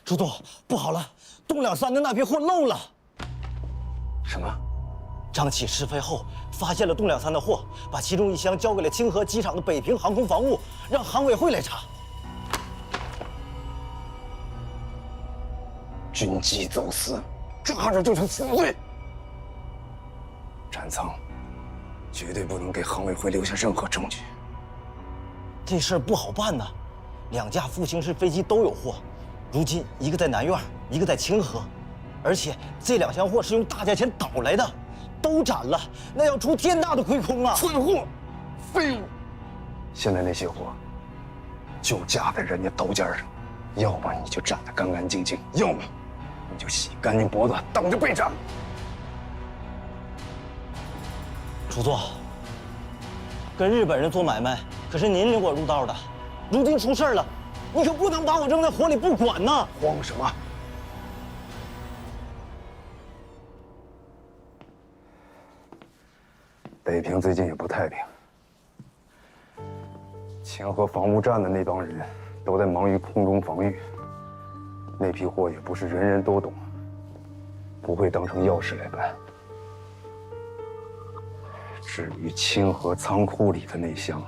朱总，不好了，东两山的那批货漏了。什么？张启试飞后发现了东两山的货，把其中一箱交给了清河机场的北平航空防务，让航委会来查。军机走私，抓着就是死罪。展仓，绝对不能给航委会留下任何证据。这事儿不好办呐，两架复兴式飞机都有货，如今一个在南苑，一个在清河，而且这2箱货是用大价钱倒来的，都斩了，那要出天大的亏空啊！蠢货，废物！现在那些货，就架在人家刀尖上，要么你就斩得干干净净，要么你就洗干净脖子，等着被斩。楚座，跟日本人做买卖可是您领我入道的，如今出事了，你可不能把我扔在火里不管呐！慌什么？北平最近也不太平，清河防务站的那帮人都在忙于空中防御，那批货也不是人人都懂，不会当成要事来办。至于清河仓库里的那箱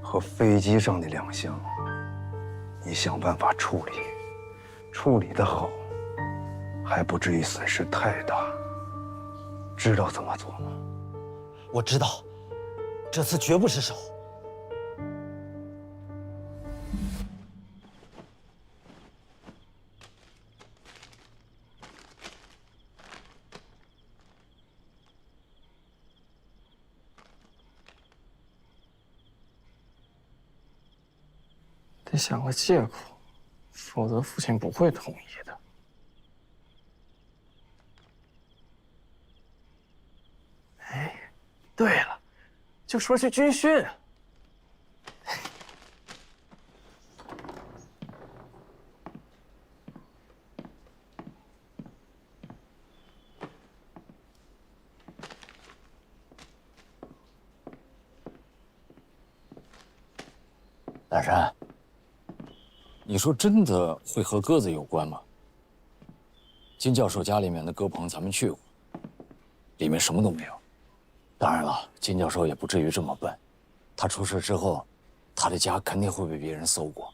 和飞机上那2箱，你想办法处理，处理得好，还不至于损失太大。知道怎么做吗？我知道，这次绝不失手。得想个借口，否则父亲不会同意的。哎，对了，就说去军训。大山，你说真的会和鸽子有关吗？金教授家里面的鸽棚咱们去过，里面什么都没有。当然了，金教授也不至于这么笨，他出事之后，他的家肯定会被别人搜过，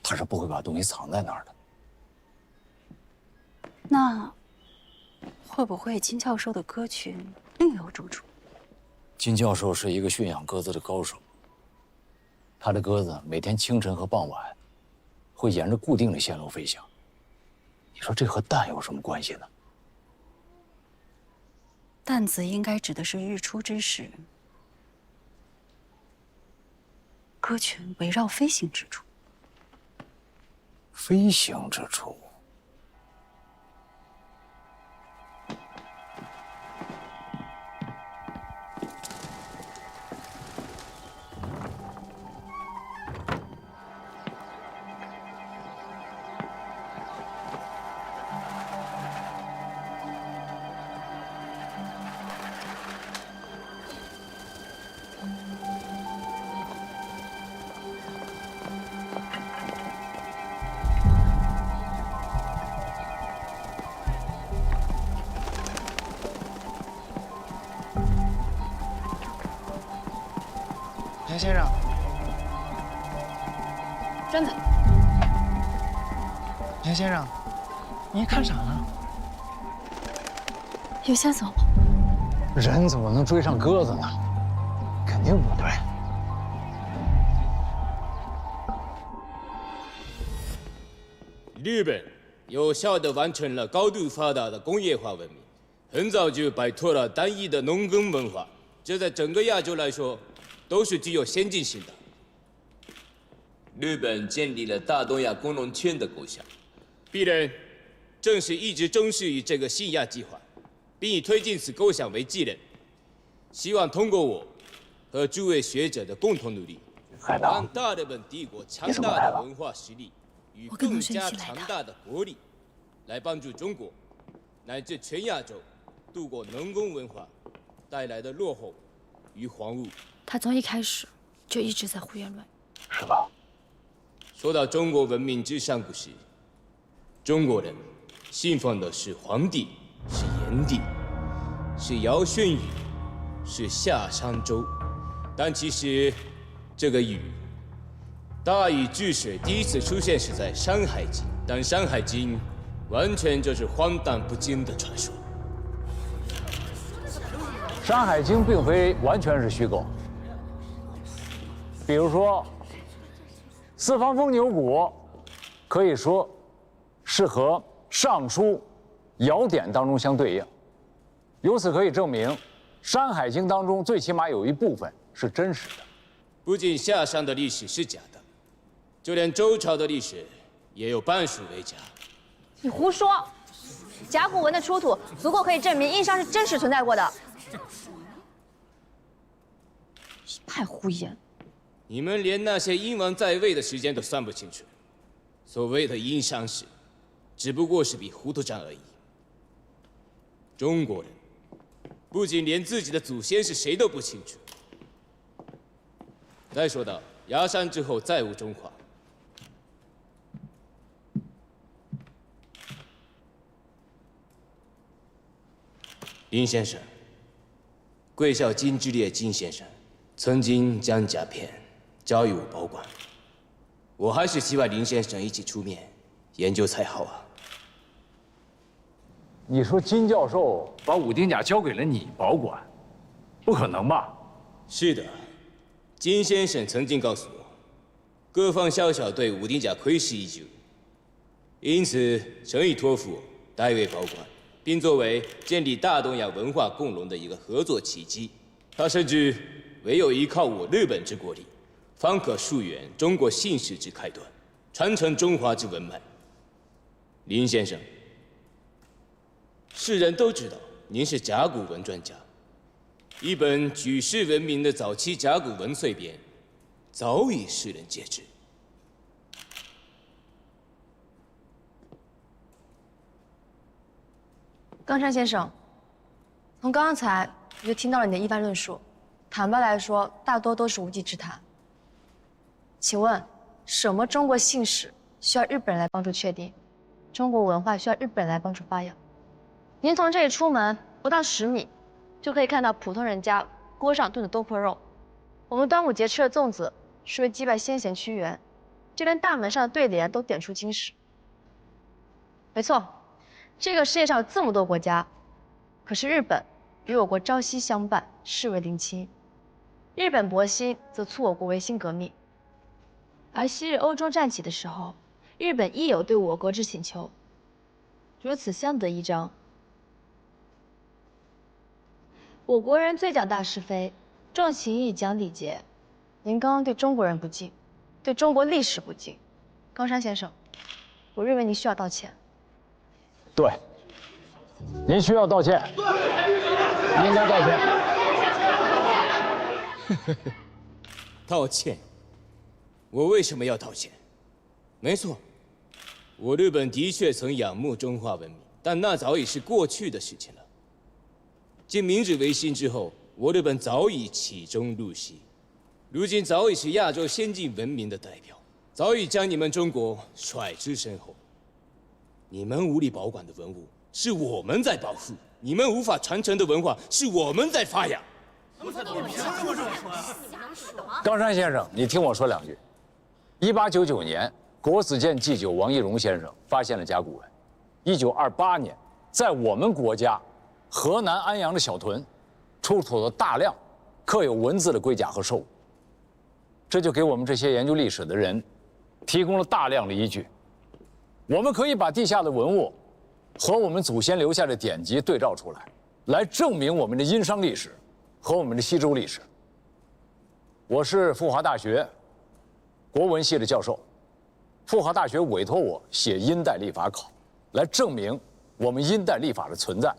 他是不会把东西藏在那儿的。那会不会金教授的鸽群另有住处？金教授是一个驯养鸽子的高手，他的鸽子每天清晨和傍晚会沿着固定的线路飞翔。你说这和蛋有什么关系呢？担子应该指的是日出之时，鸽群围绕飞行之处。飞行之处。田先生，真的。田先生，你看啥呢？有线索吗？人怎么能追上鸽子呢？肯定不对。日本有效地完成了高度发达的工业化文明，很早就摆脱了单一的农耕文化，这在整个亚洲来说都是具有先进性的。日本建立了大东亚工农圈的构想，鄙人正是一直忠实于这个新亚计划，并以推进此构想为己任，希望通过我和诸位学者的共同努力，让大日本帝国强大的文化实力与更加强大的国力，来帮助中国乃至全亚洲度过农耕文化带来的落后与荒芜。他从一开始就一直在胡言乱语。是吧？说到中国文明之上古时，中国人信奉的是黄帝，是炎帝，是尧舜禹，是夏商周。但其实，这个禹，大禹治水第一次出现是在《山海经》，但《山海经》完全就是荒诞不经的传说。《山海经》并非完全是虚构。比如说，四方风牛骨，可以说是和《尚书》尧典当中相对应。由此可以证明，《山海经》当中最起码有一部分是真实的。不仅夏商的历史是假的，就连周朝的历史也有半数为假。你胡说！甲骨文的出土足够可以证明殷商是真实存在过的。一派胡言！你们连那些殷王在位的时间都算不清楚，所谓的殷商史，只不过是笔糊涂账而已。中国人不仅连自己的祖先是谁都不清楚。再说到崖山之后再无中华，林先生，贵校金之烈金先生曾经将甲片交予我保管，我还是希望林先生一起出面研究才好啊。你说金教授把武丁甲交给了你保管，不可能吧？是的，金先生曾经告诉我，各方宵小对武丁甲窥视已久，因此诚意托付我代为保管，并作为建立大东亚文化共荣的一个合作契机。他甚至唯有依靠我日本之国力，方可溯源中国姓氏之开端，传承中华之文脉。林先生，世人都知道您是甲骨文专家，一本举世闻名的早期甲骨文碎编，早已世人皆知。冈山先生，从刚才我就听到了你的一番论述，坦白来说，大多都是无稽之谈。请问，什么中国姓氏需要日本人来帮助确定？中国文化需要日本人来帮助发扬？您从这里出门不到10米，就可以看到普通人家锅上炖的东坡肉。我们端午节吃的粽子是为祭拜先贤屈原，就连大门上的对联都点出经史。没错。这个世界上有这么多国家，可是日本与我国朝夕相伴，视为邻亲。日本博兴则促我国维新革命，而昔日欧洲战起的时候，日本亦有对我国之请求，如此相得益彰。我国人最讲大是非，重情义，讲礼节。您刚刚对中国人不敬，对中国历史不敬，冈山先生，我认为您需要道歉。对，您需要道歉，应该道歉。道歉？我为什么要道歉？没错，我日本的确曾仰慕中华文明，但那早已是过去的事情了。继明治维新之后，我日本早已启宗入西，如今早已是亚洲先进文明的代表，早已将你们中国甩之身后。你们无力保管的文物，是我们在保护；你们无法传承的文化，是我们在发扬。冈山先生，你听我说两句。1899年，国子监祭酒王懿荣先生发现了甲骨文。1928年，在我们国家河南安阳的小屯，出土了大量刻有文字的龟甲和兽骨，这就给我们这些研究历史的人提供了大量的依据。我们可以把地下的文物和我们祖先留下的典籍对照出来，来证明我们的殷商历史和我们的西周历史。我是复华大学国文系的教授，复华大学委托我写殷代历法考，来证明我们殷代历法的存在。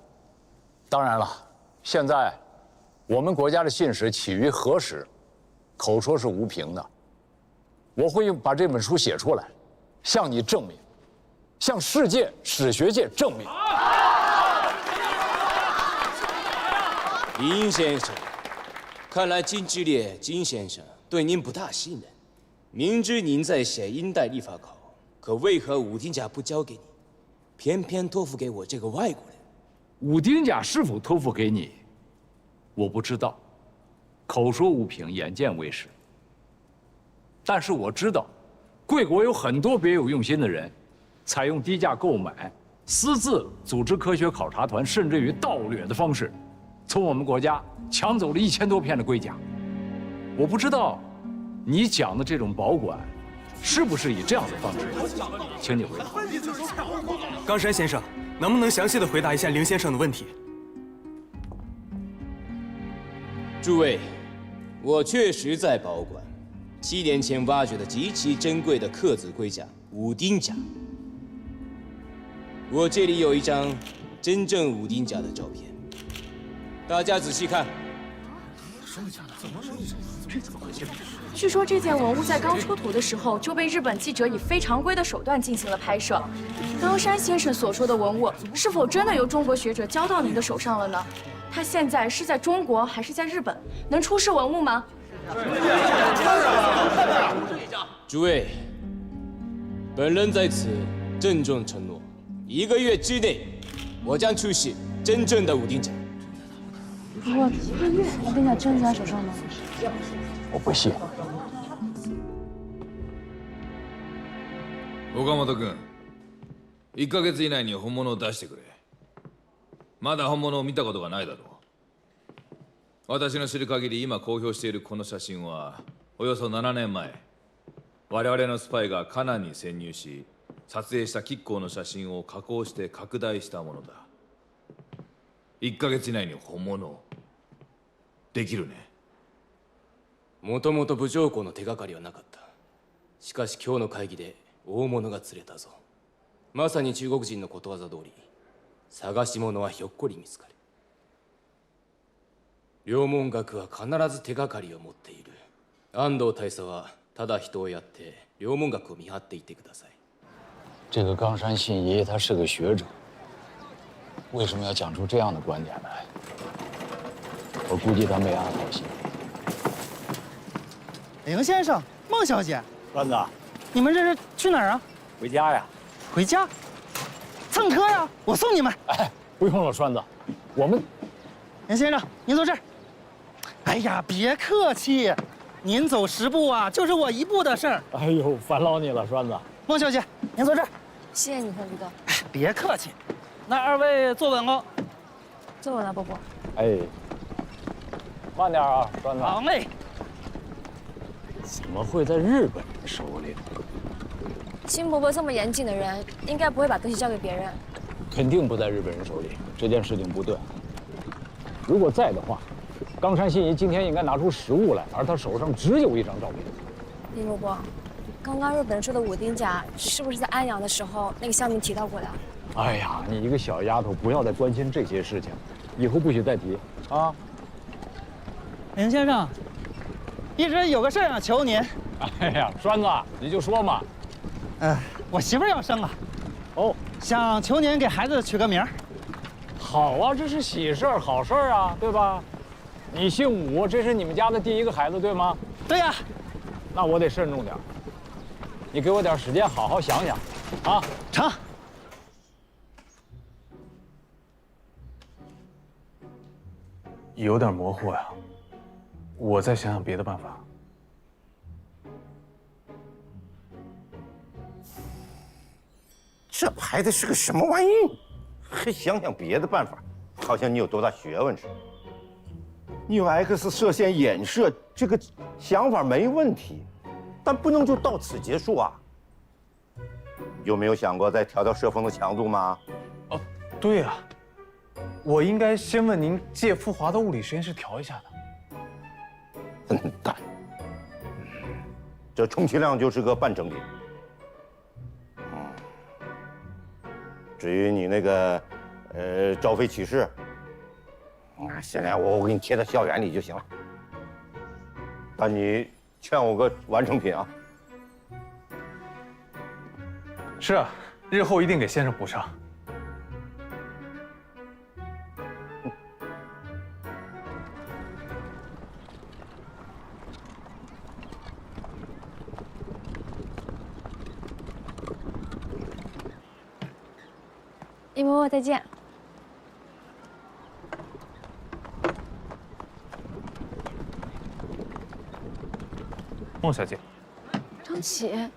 当然了，现在我们国家的信史起于何时，口说是无凭的。我会把这本书写出来，向你证明，向世界史学界证明。林先生，看来金之烈金先生对您不大信任。明知您在写殷代历法考，可为何武丁甲不交给你？偏偏托付给我这个外国人。武丁甲是否托付给你，我不知道，口说无凭，眼见为实。但是我知道，贵国有很多别有用心的人，采用低价购买、私自组织科学考察团，甚至于盗掠的方式，从我们国家抢走了1000多片的龟甲。我不知道，你讲的这种保管，是不是以这样的方式？请你回答。冈山先生，能不能详细的回答一下凌先生的问题？诸位，我确实在保管7年前挖掘的极其珍贵的刻字龟甲武丁甲。我这里有一张真正武丁甲的照片，大家仔细看。据说这件文物在刚出土的时候就被日本记者以非常规的手段进行了拍摄。冈山先生所说的文物是否真的由中国学者交到您的手上了呢？他现在是在中国还是在日本？能出示文物吗？诸位，本人在此郑重承诺，1个月之内，我将出示真正的武丁甲。不过1个月，武丁甲真的在手上吗？我不信。岡本君、1ヶ月以内に本物を出してくれ。まだ本物を見たことがないだろう。私の知る限り今公表しているこの写真はおよそ7年前、我々のスパイがカナンに潜入し撮影した亀甲の写真を加工して拡大したものだ。1ヶ月以内に本物できるね。もともと武条湖の手がかりはなかった。しかし今日の会議で大物が釣れたぞ。まさに中国人のことわざ通り、探し物はひょっこり見つかる。両門学は必ず手がかりを持っている。安藤大佐はただ人をやって両門学を見張っていてください。这个冈山信一他是个学者，为什么要讲出这样的观点来？我估计他没安好心。凌先生，孟小姐，栓子，你们这是去哪儿啊？回家呀。回家？蹭车呀！我送你们。哎，不用了，栓子，我们。凌先生，您坐这儿。哎呀，别客气，您走10步啊，就是我1步的事儿。哎呦，烦劳你了，栓子。孟小姐，您坐这儿。谢谢你，亨利哥。哎，别客气。那2位坐稳哦。坐稳了，伯伯。哎，慢点啊，栓子。好嘞。怎么会在日本人手里？金伯伯这么严谨的人，应该不会把东西交给别人。肯定不在日本人手里，这件事情不对。如果在的话，冈山信一今天应该拿出实物来，而他手上只有一张照片。林伯伯，刚刚日本人说的武丁甲，是不是在安阳的时候那个乡民提到过的？哎呀，你一个小丫头，不要再关心这些事情，以后不许再提啊！凌先生，一直有个事儿想求您。哎呀，栓子，你就说嘛。我媳妇儿要生了，哦，想求您给孩子取个名儿。好啊，这是喜事儿，好事儿啊，对吧？你姓武，这是你们家的第1个孩子，对吗？对呀。那我得慎重点，你给我点时间，好好想想，啊，成。有点模糊呀，我再想想别的办法。这拍的是个什么玩意？还想想别的办法，好像你有多大学问似的。你有 X 射线衍射这个想法没问题，但不能就到此结束啊。有没有想过再调射锋的强度吗？哦，对呀，我应该先问您借富华的物理实验室调一下的。笨蛋，这充其量就是个半整体。至于你那个，招飞启事，现在我给你贴到校园里就行了。但你劝我个完成品啊！是啊，日后一定给先生补上。李嬷嬷再见。孟小姐，张启，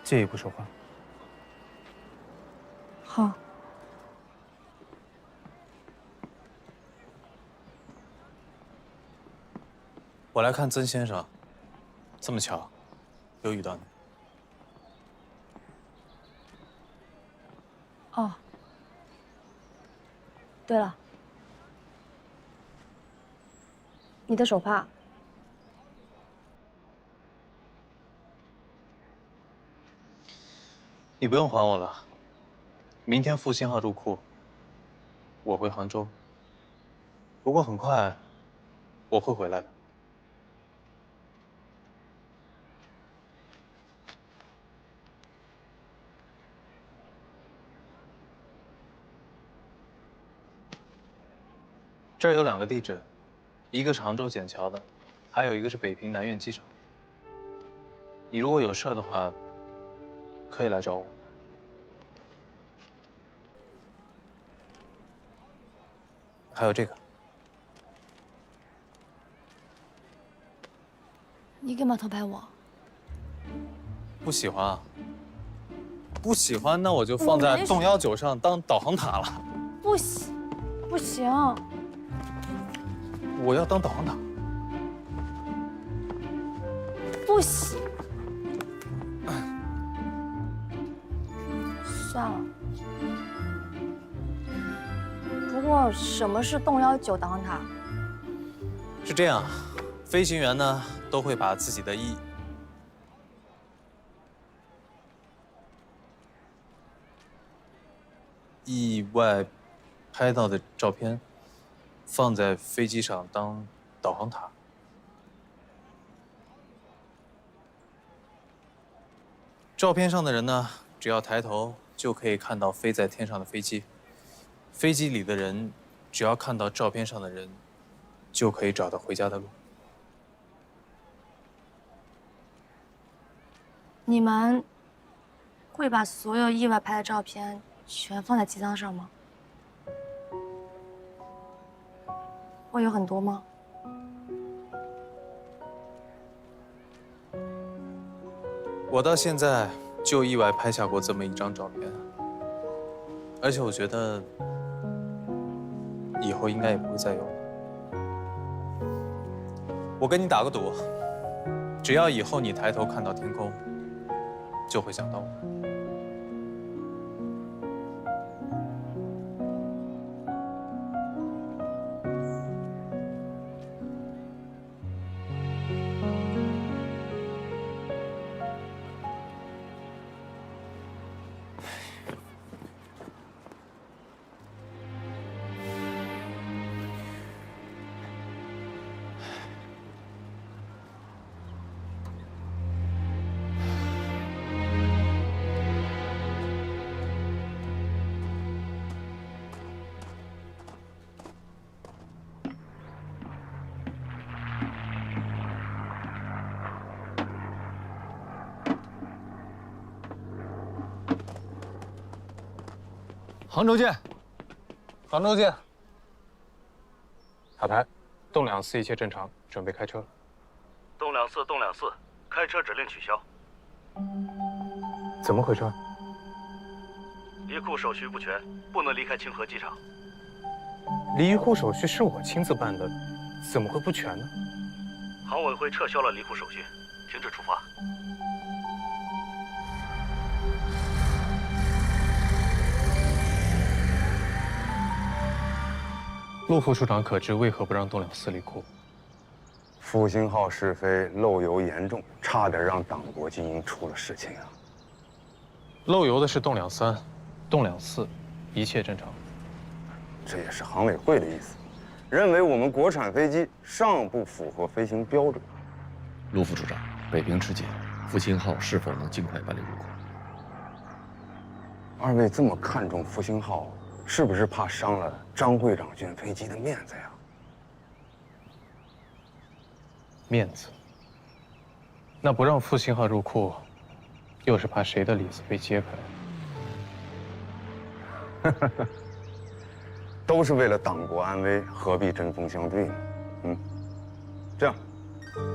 借一步说话。好。我来看曾先生，这么巧，又遇到你。哦，对了，你的手帕。你不用还我了。明天复兴号入库，我回杭州。不过很快，我会回来的。这儿有2个地址，一个是杭州笕桥的，还有一个是北平南苑机场。你如果有事的话，可以来找我。还有这个，你干嘛偷拍我？不喜欢啊？不喜欢，那我就放在洞幺9上当导航塔了。不行。我要当导航塔。不行。算了。不过什么是洞幺9导航塔？是这样，飞行员呢都会把自己的意外拍到的照片放在飞机上当导航塔。照片上的人呢，只要抬头就可以看到飞在天上的飞机。飞机里的人，只要看到照片上的人，就可以找到回家的路。你们会把所有意外拍的照片全放在机舱上吗？会有很多吗？我到现在就意外拍下过这么一张照片，而且我觉得以后应该也不会再有了。我跟你打个赌，只要以后你抬头看到天空，就会想到我。杭州见。杭州见。塔台，洞2、4一切正常，准备开车了。洞2、4，洞2、4，开车指令取消。怎么回事？离库手续不全，不能离开清河机场。离库手续是我亲自办的，怎么会不全呢？航委会撤销了离库手续，停止出发。陆副处长可知为何不让洞2、4离库？复兴号试飞漏油严重，差点让党国精英出了事情啊！漏油的是洞2、3，洞2、4一切正常。这也是航委会的意思，认为我们国产飞机尚不符合飞行标准。陆副处长，北平吃紧，复兴号是否能尽快办理入库？二位这么看重复兴号，是不是怕伤了张会长军飞机的面子呀？面子？那不让复兴号入库，又是怕谁的里子被揭开。都是为了党国安危，何必针锋相对呢？这样，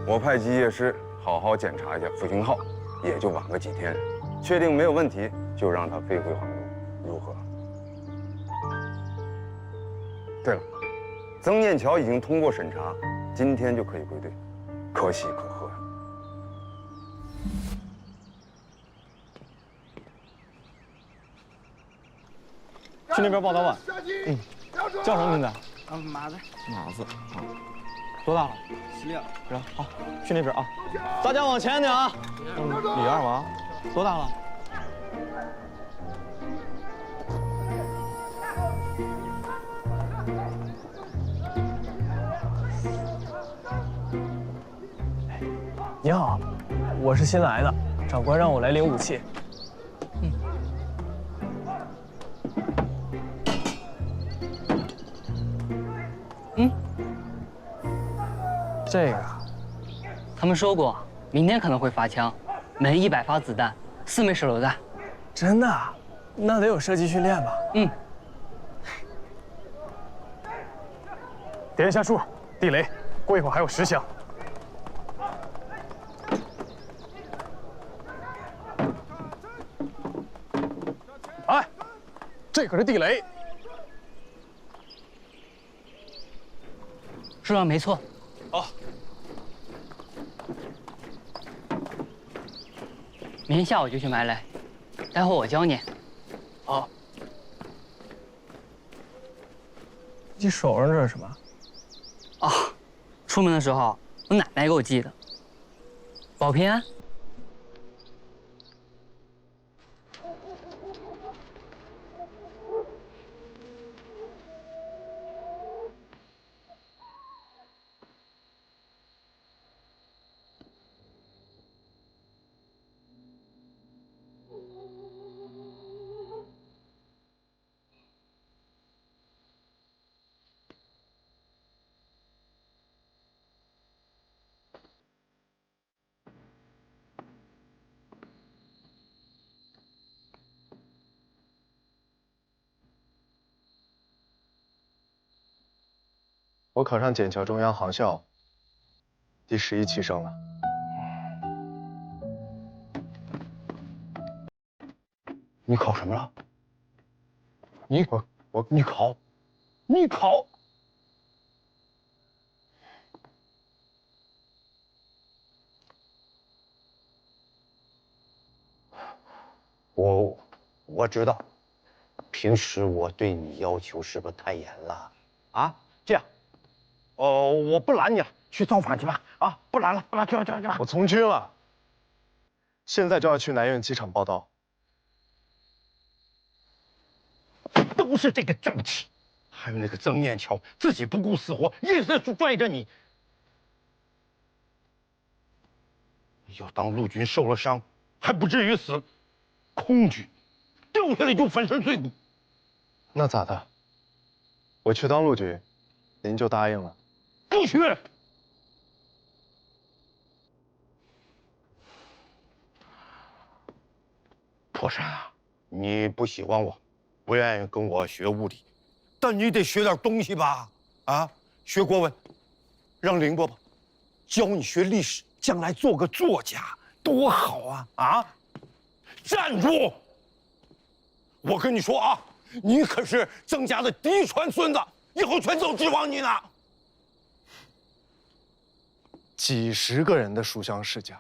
我派机械师好好检查一下复兴号，也就晚个几天，确定没有问题，就让它飞回杭州，如何？对了，曾念桥已经通过审查，今天就可以归队，可喜可贺。去那边报道吧。叫什么名字？马子。马子啊，多大了16。是吧？好，去那边啊。大家往前点啊。李二娃，多大了？你好，我是新来的，长官让我来领武器。这个，他们说过，明天可能会发枪，每人100发子弹，4枚手榴弹。真的？那得有射击训练吧？点一下数，地雷，过一会儿还有10响。哎，这可是地雷。是啊，没错。好。明天下午就去买来，待会儿我教你。好。你手上这是什么？啊，出门的时候我奶奶给我系的，保平安。我考上笕桥中央航校第11期生了。你考什么了？你考？我知道，平时我对你要求是不是太严了？啊，这样，我不拦你了，去造反去吧！啊，不拦了，去。我从军了，现在就要去南苑机场报道。都是这个正气，还有那个曾念桥，自己不顾死活，硬是拽着你。要当陆军受了伤，还不至于死，空军掉下来就粉身碎骨。那咋的？我去当陆军，您就答应了？不去。破山啊，你不喜欢我，不愿意跟我学物理，但你得学点东西吧？啊，学国文，让凌伯伯教你学历史，将来做个作家，多好啊！啊，站住！我跟你说啊，你可是曾家的嫡传孙子，以后全都指望你呢。几十个人的书香世家，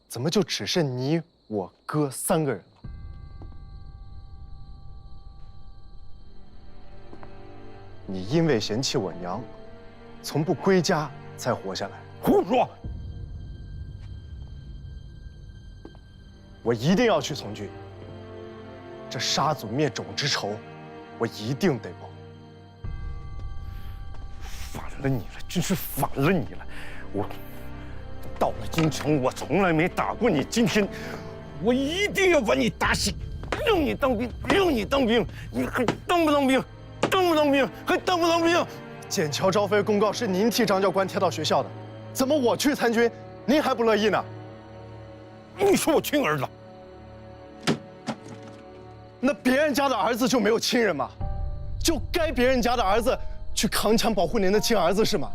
怎么就只剩你、我哥3个人了？你因为嫌弃我娘，从不归家才活下来。胡说！我一定要去从军。这杀祖灭种之仇，我一定得报。反了你了，真是反了你了！我到了京城，我从来没打过你，今天我一定要把你打醒，让你当兵，你还当不当兵？当不当兵？还当不当兵？笕桥招飞公告是您替张教官贴到学校的，怎么我去参军，您还不乐意呢？你说我亲儿子，那别人家的儿子就没有亲人吗？就该别人家的儿子去扛枪保护您的亲儿子是吗？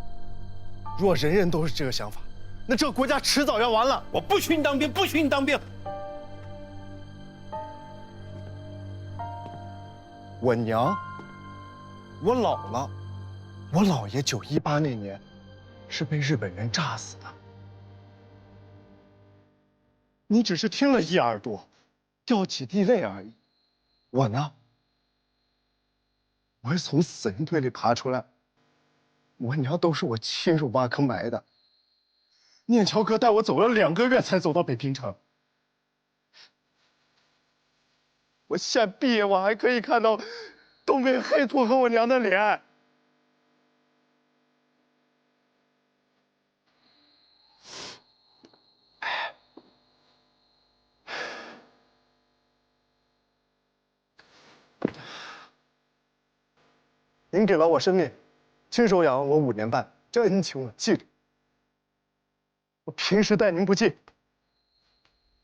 若人人都是这个想法，那这个国家迟早要完了。我不许你当兵，不许你当兵！我娘，我姥姥，我姥爷918那年是被日本人炸死的。你只是听了一耳朵，掉几滴泪而已。我呢，我是从死人堆里爬出来，我娘都是我亲手挖坑埋的。念桥哥带我走了2个月才走到北平城。我现毕业，我还可以看到东北黑土和我娘的脸。您给了我生命，亲手养了我5年半，这恩情我记着。我平时待您不敬，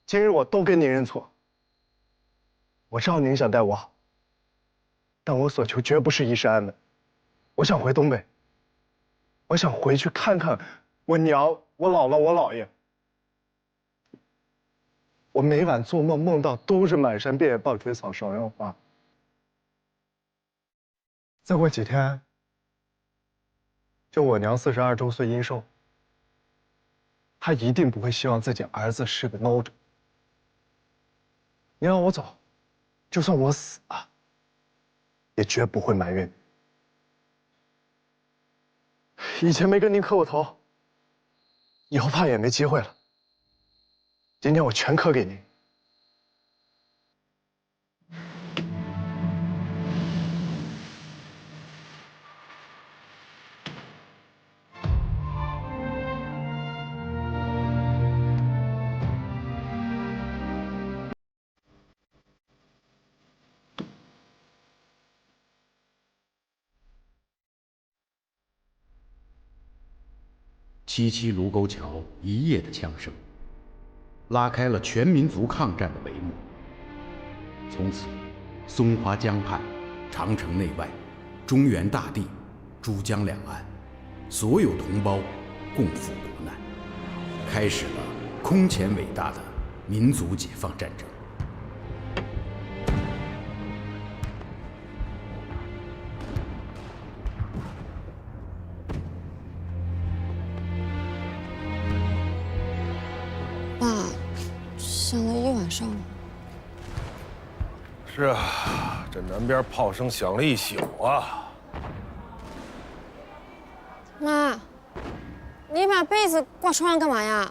今日我都跟您认错。我知道您想待我好，但我所求绝不是一世安稳。我想回东北，我想回去看看我娘、我姥姥、我姥爷。我每晚做梦，梦到都是满山遍野棒槌草、芍药花。再过几天，就我娘42周岁阴寿，她一定不会希望自己儿子是个孬种。你让我走，就算我死了，也绝不会埋怨你。以前没跟您磕过头，以后怕也没机会了。今天我全磕给您。七七卢沟桥一夜的枪声，拉开了全民族抗战的帷幕。从此，松花江畔、长城内外、中原大地、珠江两岸，所有同胞共赴国难，开始了空前伟大的民族解放战争。爸，响了1晚上了。是啊，这南边炮声响了1宿啊。妈，你把被子挂窗上干嘛呀？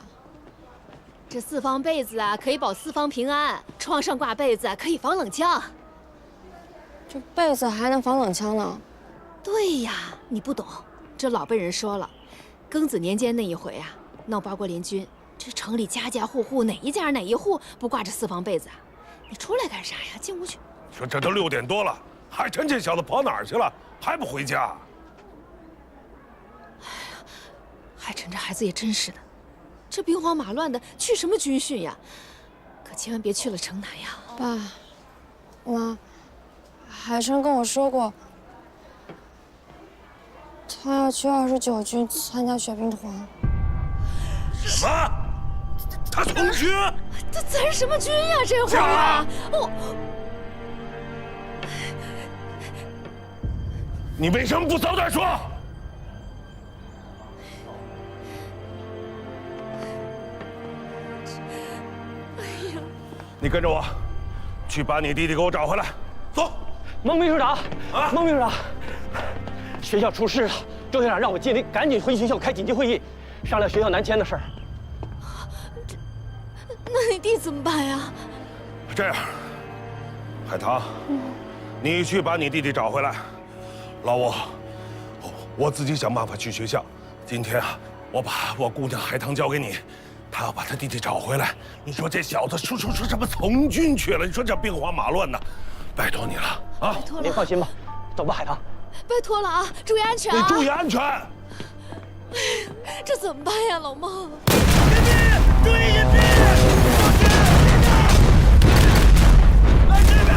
这四方被子啊，可以保四方平安；窗上挂被子可以防冷枪。这被子还能防冷枪呢？对呀，你不懂。这老辈人说了，庚子年间那一回啊，闹八国联军。这城里家家户户哪一户不挂着四方被子啊？你出来干啥呀？进屋去。说这都6点多了，海晨这小子跑哪儿去了？还不回家？哎呀，海晨这孩子也真是的，这兵荒马乱的，去什么军训呀？可千万别去了城南呀！爸，妈，海晨跟我说过，他要去29军参加阅兵团。什么？他从军？咱什么军呀？这会儿啊，你为什么不早点说？哎呀！你跟着我，去把你弟弟给我找回来。走。孟秘书长，孟秘书长，学校出事了，周校长让我尽力赶紧回学校开紧急会议，商量学校南迁的事儿。那你弟怎么办呀？这样，海棠，你去把你弟弟找回来。老吴，我自己想办法去学校。今天啊，我把我姑娘海棠交给你，她要把她弟弟找回来。你说这小子说什么从军去了？你说这兵荒马乱的，拜托你了啊！拜托了。您放心吧，走吧，海棠。拜托了啊，注意安全啊！你注意安全。这怎么办呀，老孟？注意隐蔽！来这边！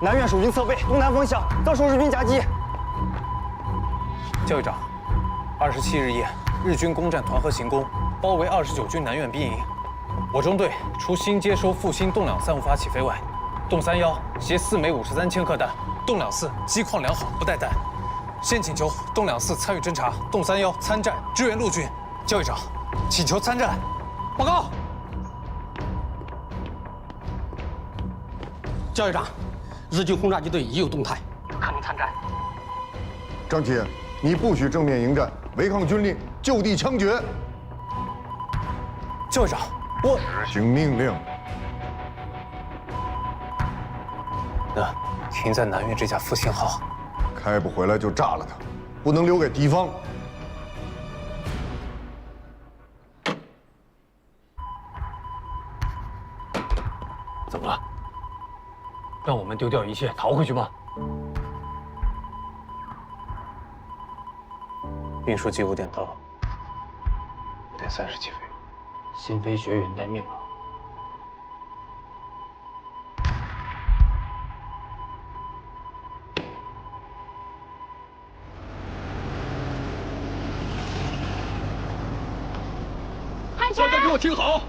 南苑守军侧背东南方向遭受日军夹击。教育长，27日夜，日军攻占团河行宫，包围29军南苑兵营。我中队除新接收复兴栋两3无法起飞外，洞31携4枚53千克弹，洞两4机况良好，不带弹。现请求洞两4参与侦察，洞31参战支援陆军。教育长，请求参战。报告。教育长，日军轰炸机队已有动态，可能参战。张琪，你不许正面迎战，违抗军令，就地枪决。教育长，我执行命令。那停在南苑这架复兴号，开不回来就炸了它，不能留给敌方。怎么了？让我们丢掉一切逃回去吗？运输机5点到，5点30起飞。新飞学员待命了。大家给我听好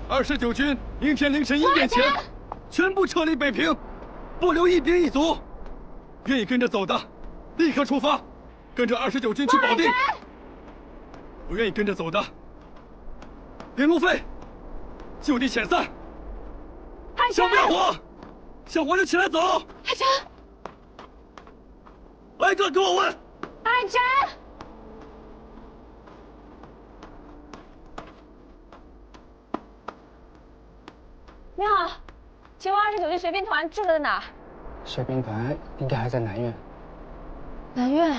！29军明天凌晨1点前全部撤离北平，不留一兵一卒。愿意跟着走的，立刻出发，跟着29军去保定。不愿意跟着走的，连路费，就地遣散。小别火，想活就起来走。海晨，挨个给我问。海晨。你好，请问29军随兵团住在哪儿？随兵团应该还在南苑。南苑。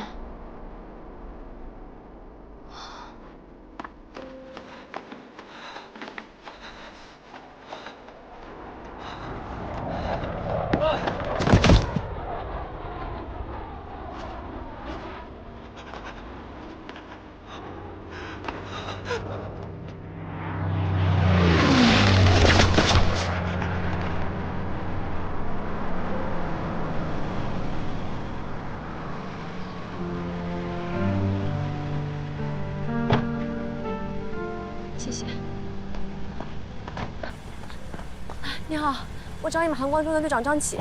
谢谢。你好，我找你们韩光中的队长张启。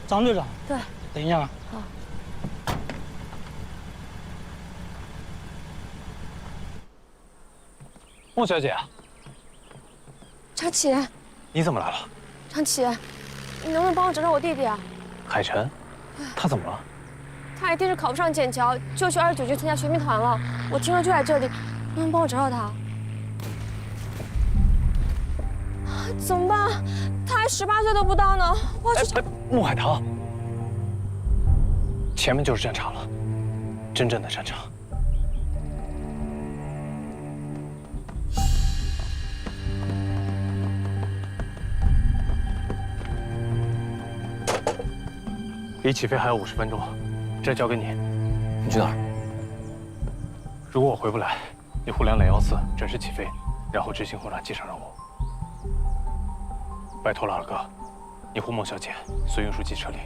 张队长。对。等一下。好。孟小姐，张启，你怎么来了？张启，你能不能帮我找找我弟弟啊？海晨，他怎么了？他一定是考不上剑桥，就去29军参加学兵团了。我听说就在这里，能不能帮我找找他？怎么办？他还18岁都不到呢，我要去找。穆海棠，前面就是战场了，真正的战场。离起飞还有50分钟，这交给你。你去哪儿？如果我回不来，你护2垒114准时起飞，然后执行轰炸机上任务。拜托了，二哥，你护孟小姐随运输机撤离。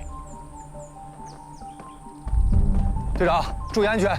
队长，注意安全。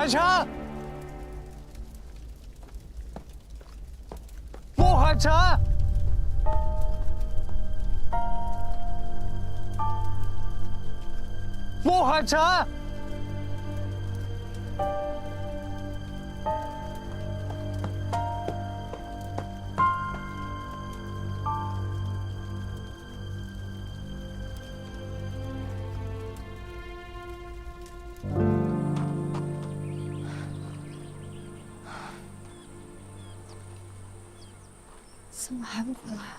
海辰，穆海辰，穆海辰。怎么还不回来啊？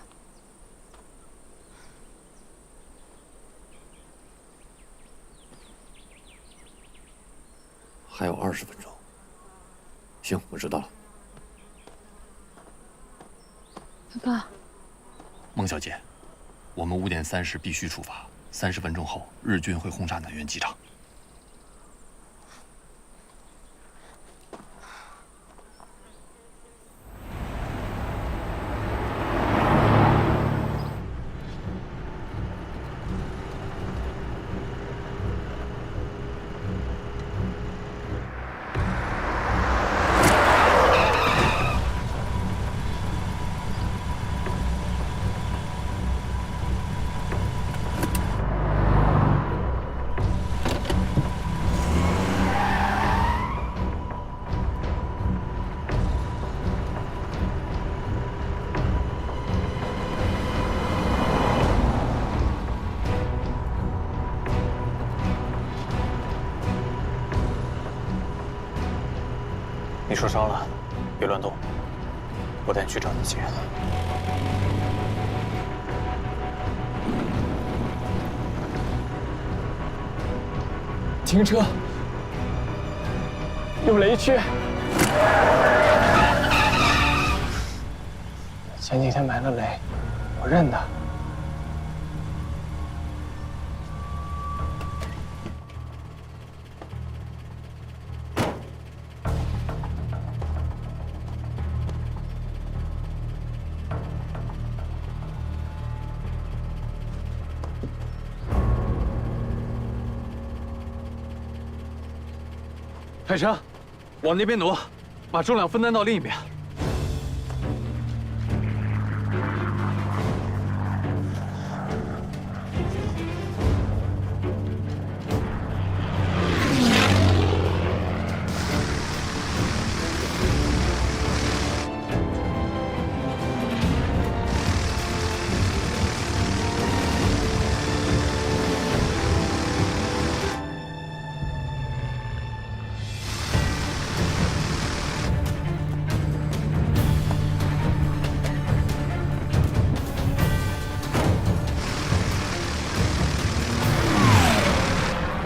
还有20分钟。行，我知道了。爸爸，孟小姐，我们5点30必须出发，30分钟后日军会轰炸南苑机场。你受伤了，别乱动，我带你去找你姐。停车！有雷区。前几天埋了雷，我认得。海城，往那边挪，把重量分担到另一边。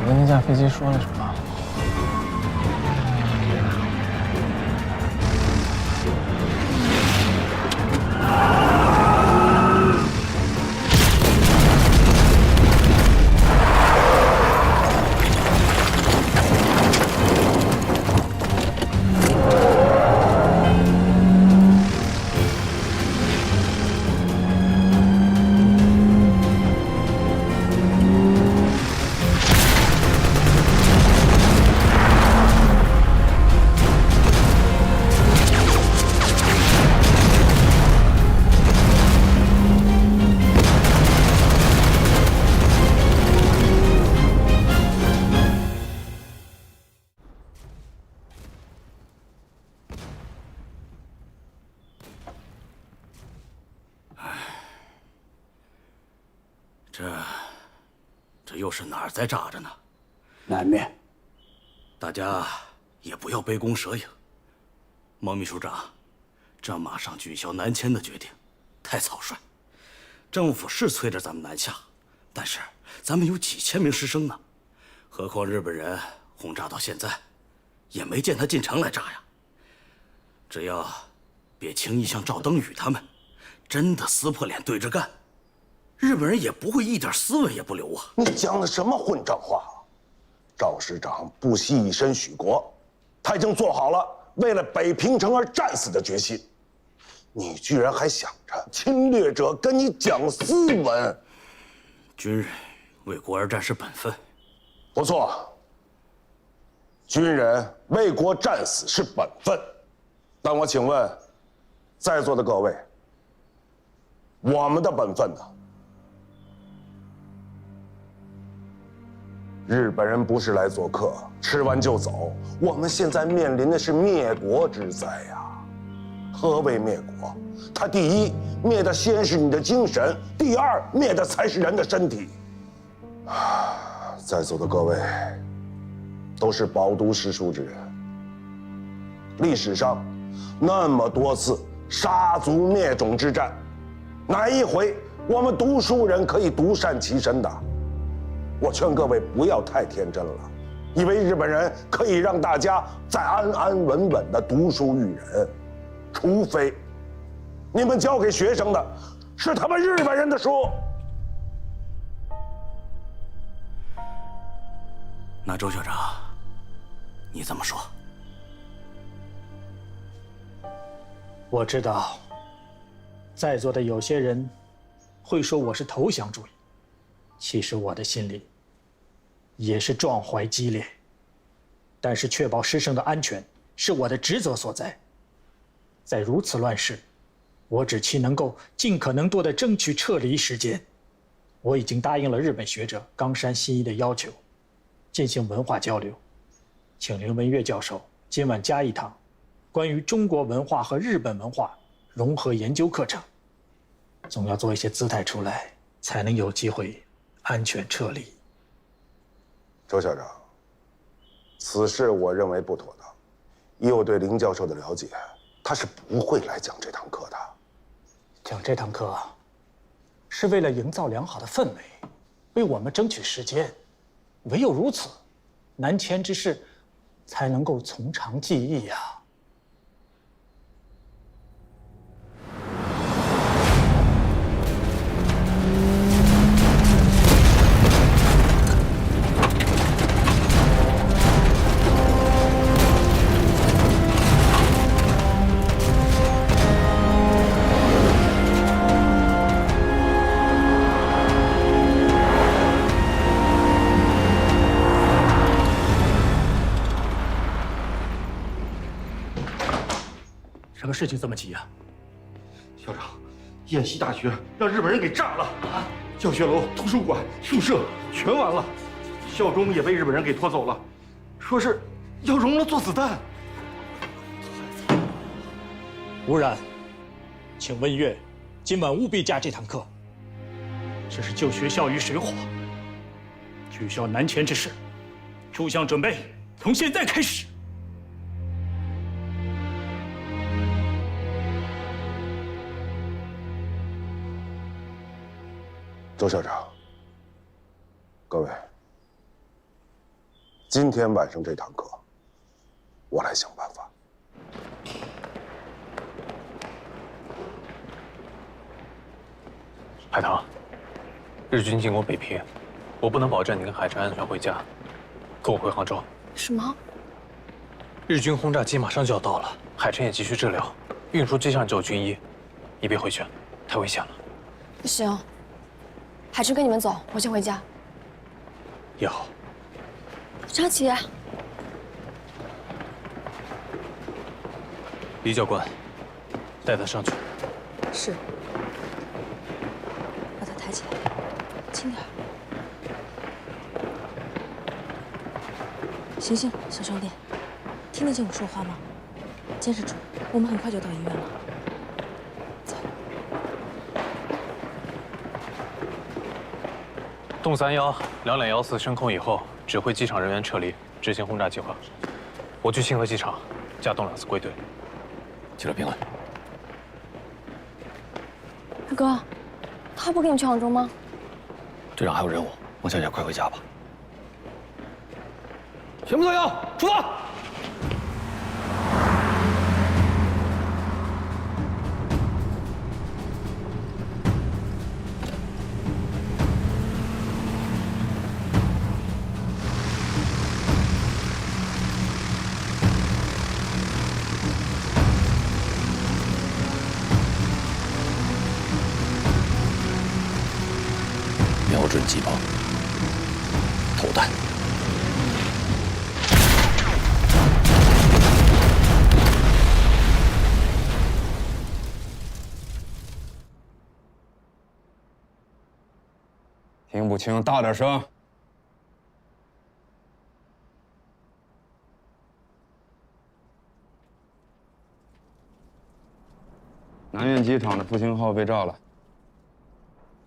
你跟那架飞机说了什么？这又是哪儿在炸着呢？南面。大家也不要杯弓蛇影。孟秘书长，这马上取消南迁的决定，太草率。政府是催着咱们南下，但是咱们有几千名师生呢，何况日本人轰炸到现在，也没见他进城来炸呀。只要别轻易像赵登禹他们，真的撕破脸对着干，日本人也不会一点斯文也不留啊！你讲的什么混账话？赵师长不惜以身许国，他已经做好了为了北平城而战死的决心。你居然还想着侵略者跟你讲斯文？军人为国而战是本分。不错，军人为国战死是本分，但我请问，在座的各位，我们的本分呢？日本人不是来做客，吃完就走。我们现在面临的是灭国之灾呀！何为灭国？它第一，灭的先是你的精神；第二，灭的才是人的身体。在座的各位，都是饱读诗书之人。历史上那么多次杀族灭种之战，哪一回我们读书人可以独善其身的？我劝各位不要太天真了，以为日本人可以让大家再安安稳稳的读书育人，除非你们教给学生的是他们日本人的书。那周校长，你怎么说？我知道，在座的有些人会说我是投降主义，其实我的心里也是壮怀激烈。但是确保师生的安全是我的职责所在。在如此乱世，我只期能够尽可能多的争取撤离时间。我已经答应了日本学者冈山新一的要求，进行文化交流，请林文月教授今晚加一堂关于中国文化和日本文化融合研究课程。总要做一些姿态出来，才能有机会安全撤离。周校长，此事我认为不妥当。以我对林教授的了解，他是不会来讲这堂课的。讲这堂课是为了营造良好的氛围，为我们争取时间。唯有如此，南迁之事才能够从长计议呀。什么事情这么急啊？校长，燕西大学让日本人给炸了啊！教学楼、图书馆、宿舍全完了，校钟也被日本人给拖走了，说是要熔了做子弹。吴然，请文月今晚务必加这堂课。这是救学校于水火，取消南迁之事，出项准备从现在开始。周校长，各位，今天晚上这堂课，我来想办法。海棠，日军进攻北平，我不能保证你跟海晨安全回家，跟我回杭州。什么？日军轰炸机马上就要到了，海晨也急需治疗，运输机上只有军医，你别回去，太危险了。不行。海晨跟你们走，我先回家。也好。张琪，李教官，带他上去。是。把他抬起来，轻点。醒醒，小兄弟，听得见我说话吗？坚持住，我们很快就到医院了。洞31、2.14升空以后，指挥机场人员撤离，执行轰炸计划。我去清河机场，加洞2次归队。起了兵了。二哥，他不跟你去杭州吗？队长还有任务，孟小姐快回家吧。全部都要出发！瞄准机炮，投弹。请大点声。南苑机场的复兴号被炸了，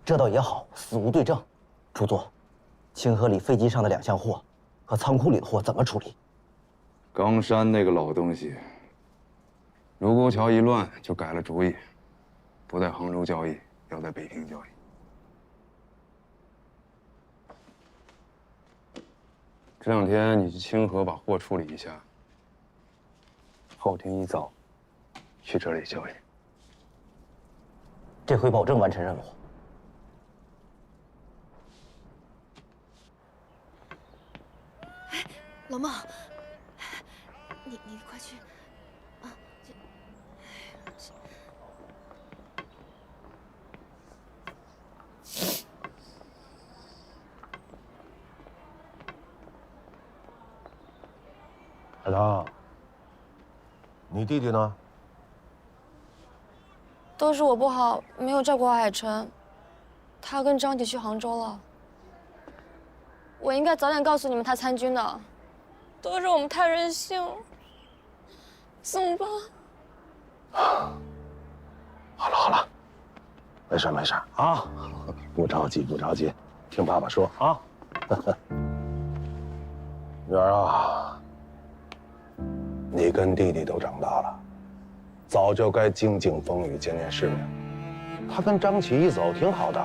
这倒也好，死无对证。主座，清河里飞机上的2箱货和仓库里的货怎么处理？冈山那个老东西，卢沟桥一乱就改了主意，不在杭州交易，要在北平交易。这2天你去清河把货处理一下，后天一早去这里交易。这回保证完成任务。老孟，你快去啊！海棠，你弟弟呢？都是我不好，没有照顾好海晨。他跟张迪去杭州了。我应该早点告诉你们他参军的，都是我们太任性了。怎么办？好了，没事啊，不着急，听爸爸说啊。女儿啊，你跟弟弟都长大了，早就该经经风雨，见见世面。他跟张琪一走挺好的，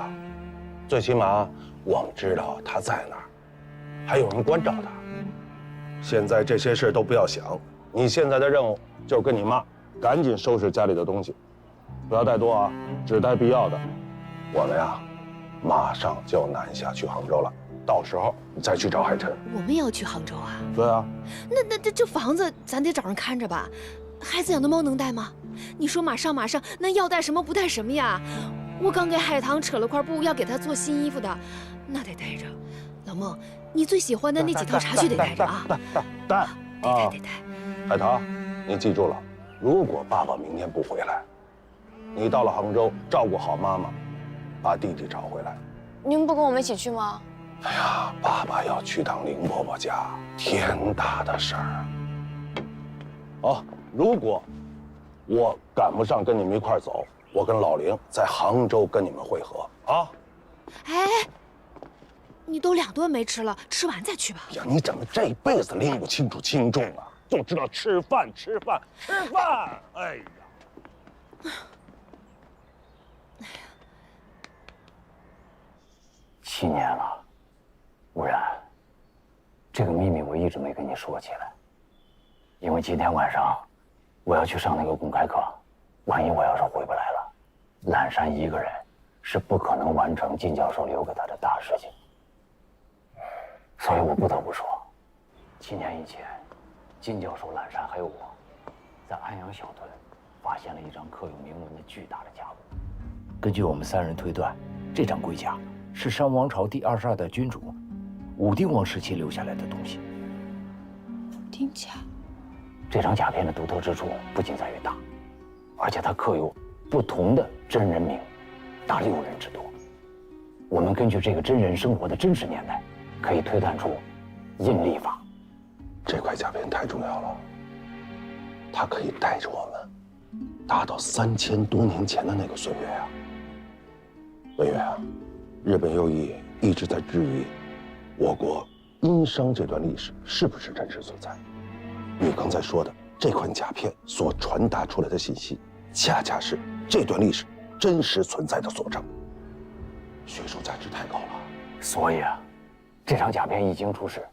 最起码我们知道他在哪儿，还有人关照他。现在这些事都不要想，你现在的任务就是跟你妈赶紧收拾家里的东西，不要带多啊，只带必要的。我们呀，马上就南下去杭州了，到时候你再去找海晨。我们也要去杭州啊？对啊。那这房子咱得找人看着吧？孩子养的猫能带吗？你说马上，那要带什么不带什么呀？我刚给海棠扯了块布，要给她做新衣服的，那得带着。老孟，你最喜欢的那几套茶具得带着啊！带。海棠，你记住了，如果爸爸明天不回来，你到了杭州照顾好妈妈，把弟弟找回来。你们不跟我们一起去吗？哎呀，爸爸要去趟林伯伯家，天大的事儿。哦，如果我赶不上跟你们一块儿走，我跟老林在杭州跟你们会合啊。哎，你都2顿没吃了，吃完再去吧。呀，你怎么这辈子拎不清楚轻重啊？就知道吃饭。哎呀，7年了，吴然，这个秘密我一直没跟你说起来，因为今天晚上我要去上那个公开课，万一我要是回不来了，蓝山一个人是不可能完成靳教授留给他的大事情，所以我不得不说，7年以前，靳教授、蓝山还有我，在安阳小屯发现了一张刻有铭文的巨大的甲骨。根据我们3人推断，这张龟甲是商王朝第22代君主武丁王时期留下来的东西。丁甲。这张甲片的独特之处不仅在于大，而且它刻有不同的真人名，达6人之多。我们根据这个真人生活的真实年代，可以推断出阴历法。这块甲片太重要了，它可以带着我们达到3000多年前的那个岁月啊。文远啊，日本右翼一直在质疑我国殷商这段历史是不是真实存在。你刚才说的这款甲片所传达出来的信息，恰恰是这段历史真实存在的佐证，学术价值太高了。所以啊，这张甲片一经出世，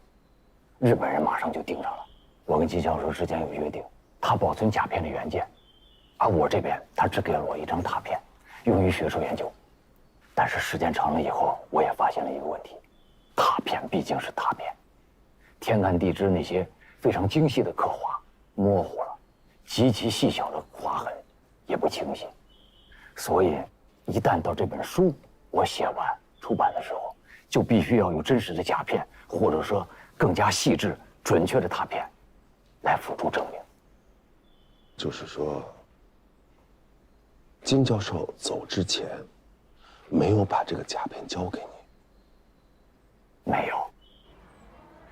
日本人马上就盯上了。我跟靳教授之间有约定，他保存甲片的原件，而我这边他只给了我一张拓片，用于学术研究。但是时间长了以后，我也发现了一个问题：拓片毕竟是拓片，天干地支那些非常精细的刻画模糊了，极其细小的划痕也不清晰。所以，一旦到这本书我写完出版的时候，就必须要有真实的甲片，或者说更加细致、准确的拓片，来辅助证明。就是说，金教授走之前，没有把这个甲片交给你，没有。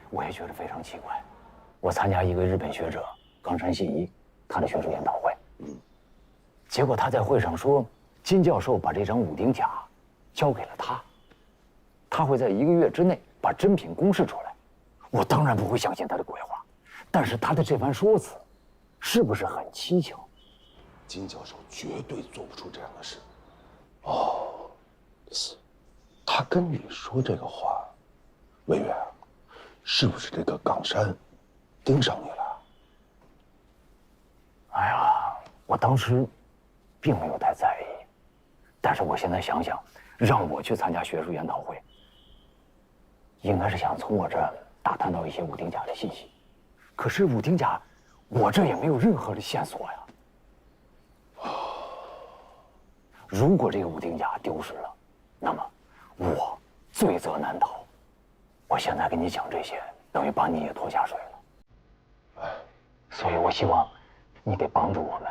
我也觉得非常奇怪。我参加一个日本学者冈山信一他的学术研讨会，结果他在会上说，金教授把这张武丁甲交给了他，他会在1个月之内把真品公示出来。我当然不会相信他的鬼话，但是他的这番说辞，是不是很蹊跷？金教授绝对做不出这样的事。哦，是，他跟你说这个话，魏月，是不是这个冈山盯上你了？哎呀，我当时并没有太在意，但是我现在想想，让我去参加学术研讨会，应该是想从我这打探到一些武丁甲的信息。可是武丁甲，我这也没有任何的线索呀。如果这个武丁甲丢失了，那么我罪责难逃。我现在跟你讲这些，等于把你也拖下水了。所以我希望你得帮助我们，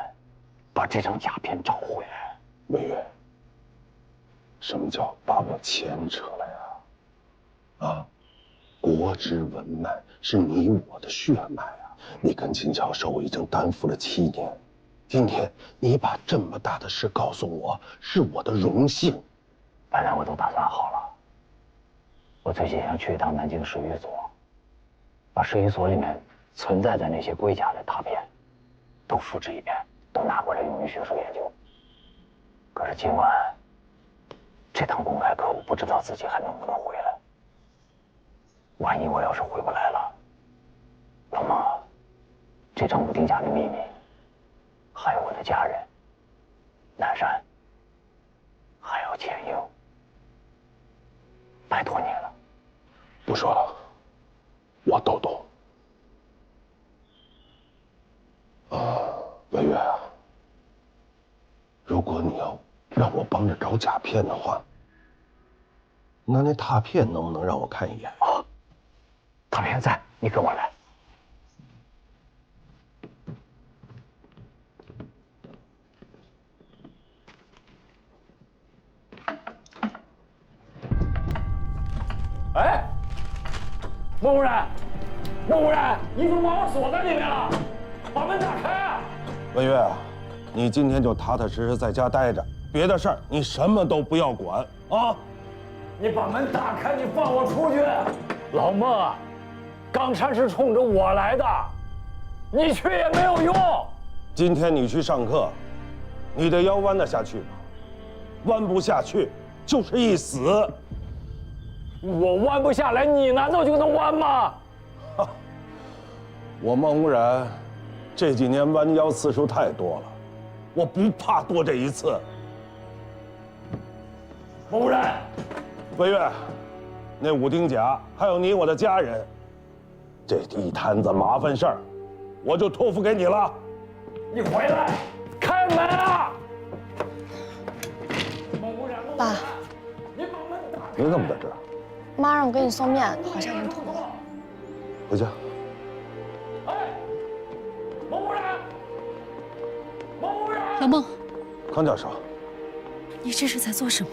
把这张甲片找回来。魏月，什么叫把我牵扯了呀？啊，国之文脉是你我的血脉啊！你跟金教授已经担负了7年，今天你把这么大的事告诉我，是我的荣幸。本来我都打算好了，我最近想去一趟南京史语所，把史语所里面存在的那些龟甲的拓片都复制一遍，都拿过来用于学术研究。可是今晚这堂公开课，我不知道自己还能不能回来。万一我要是回不来了，那么这张武丁甲的秘密，还有我的家人南山，还有钱英，拜托你了。不说了，我都懂。魏月啊，如果你要让我帮着找甲片的话，那拓片能不能让我看一眼？哦，拓片在，你跟我来。哎，莫无人，莫无人，你怎么把我锁在里面了？把门打开啊！魏月啊，你今天就踏踏实实在家待着，别的事儿你什么都不要管啊！你把门打开，你放我出去！老孟，冈山是冲着我来的，你去也没有用。今天你去上课，你的腰弯得下去吗？弯不下去就是一死。我弯不下来，你难道就能弯吗？我孟无染这几年弯腰次数太多了，我不怕多这一次。孟无染，魏月，那武丁甲还有你我的家人，这一摊子麻烦事儿，我就托付给你了。你回来，开门啊！爸，你怎么在这儿？妈让我给你送面，好像已经涂了。回家。老孟，康教授，你这是在做什么？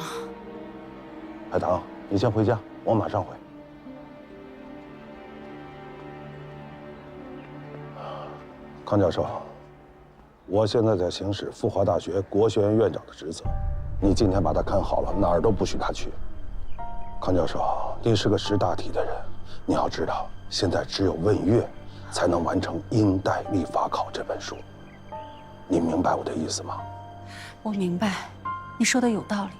海棠，你先回家，我马上回。康教授，我现在在行使复华大学国学院院长的职责，你今天把他看好了，哪儿都不许他去。康教授，你是个识大体的人，你要知道，现在只有问月才能完成《殷代历法考》这本书。你明白我的意思吗？我明白，你说的有道理。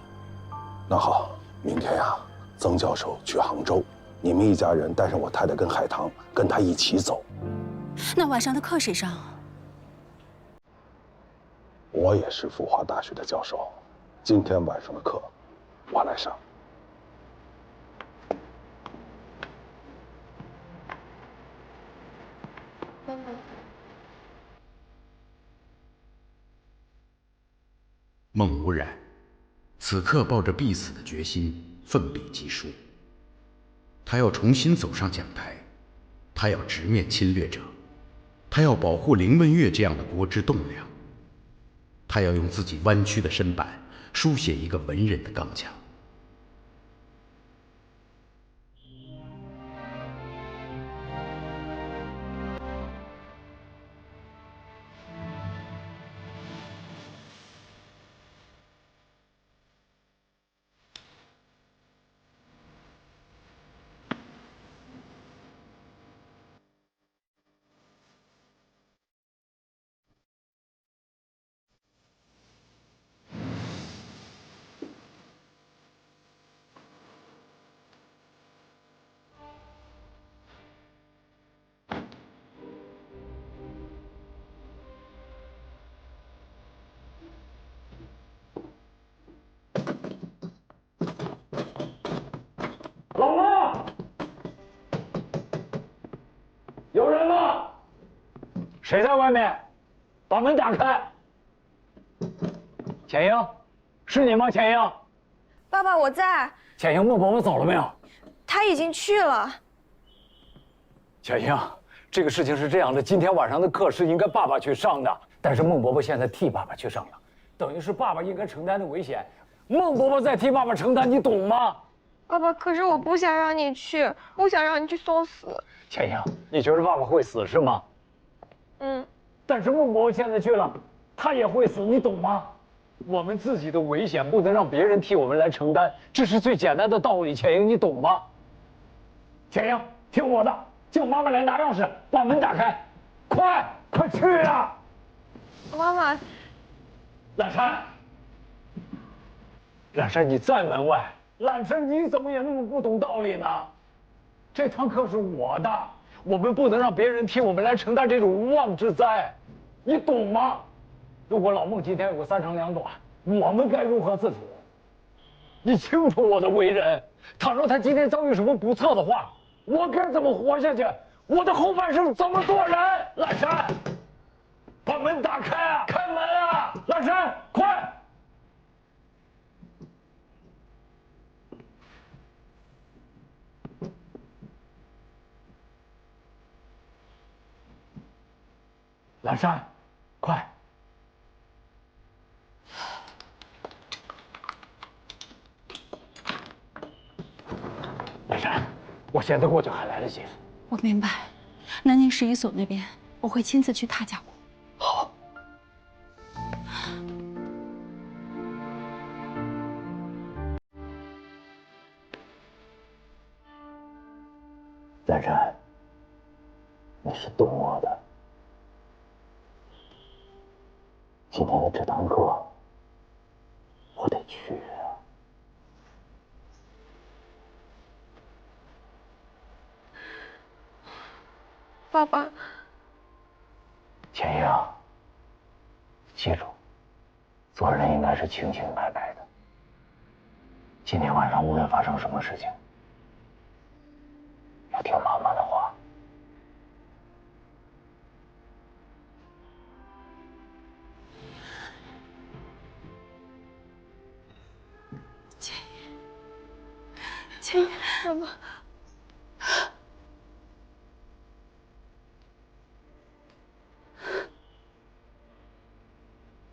那好，明天呀，曾教授去杭州，你们一家人带上我太太跟海棠，跟他一起走。那晚上的课谁上？我也是复华大学的教授，今天晚上的课我来上。孟无染此刻抱着必死的决心，奋笔疾书。他要重新走上讲台，他要直面侵略者，他要保护林文月这样的国之栋梁，他要用自己弯曲的身板书写一个文人的刚强。谁在外面？把门打开。钱英，是你吗？钱英。爸爸，我在。钱英，孟伯伯走了没有？他已经去了。钱英，这个事情是这样的，今天晚上的课是应该爸爸去上的，但是孟伯伯现在替爸爸去上了，等于是爸爸应该承担的危险，孟伯伯在替爸爸承担，你懂吗？爸爸，可是我不想让你去，不想让你去送死。钱英，你觉得爸爸会死是吗？嗯。但是孟伯伯现在去了，他也会死，你懂吗？我们自己的危险不能让别人替我们来承担，这是最简单的道理。钱英，你懂吗？钱英，听我的，叫妈妈来拿钥匙，把门打开，快去啊！妈妈，懒山，懒山，你在门外。懒山，你怎么也那么不懂道理呢？这堂课是我的，我们不能让别人替我们来承担这种无妄之灾，你懂吗？如果老孟今天有个3长2短，我们该如何自处？你清楚我的为人，倘若他今天遭遇什么不测的话，我该怎么活下去？我的后半生怎么做人？懒山，把门打开啊！开门啊！懒山，快！懒山，快！懒山，我现在过去还来得及。我明白，南宁市一所那边，我会亲自去他家过。好。懒山，你是懂我的。今天的这堂课，我得去啊。爸爸，钱英，记住，做人应该是清清白白的。今天晚上无论发生什么事情，要听妈妈的话。钱英，爸爸。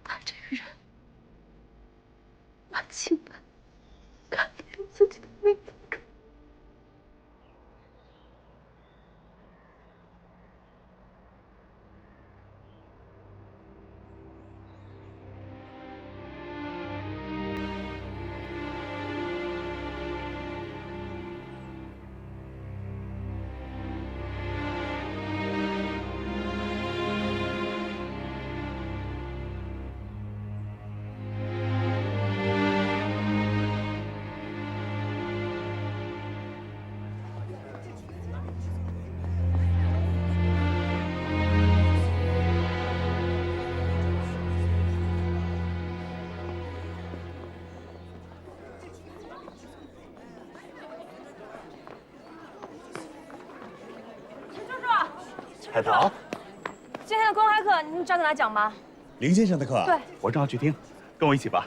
他这个人，把亲人看得有自己的命在重。海棠，今天的公开课你找他拿奖吗？林先生的课，对，我正好去听，跟我一起吧。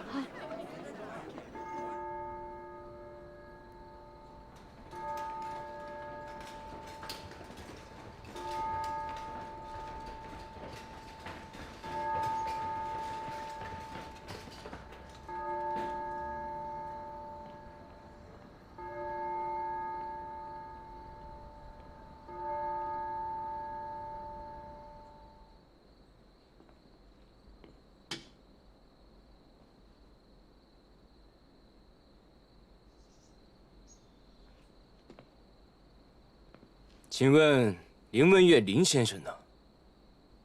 请问林文月林先生呢？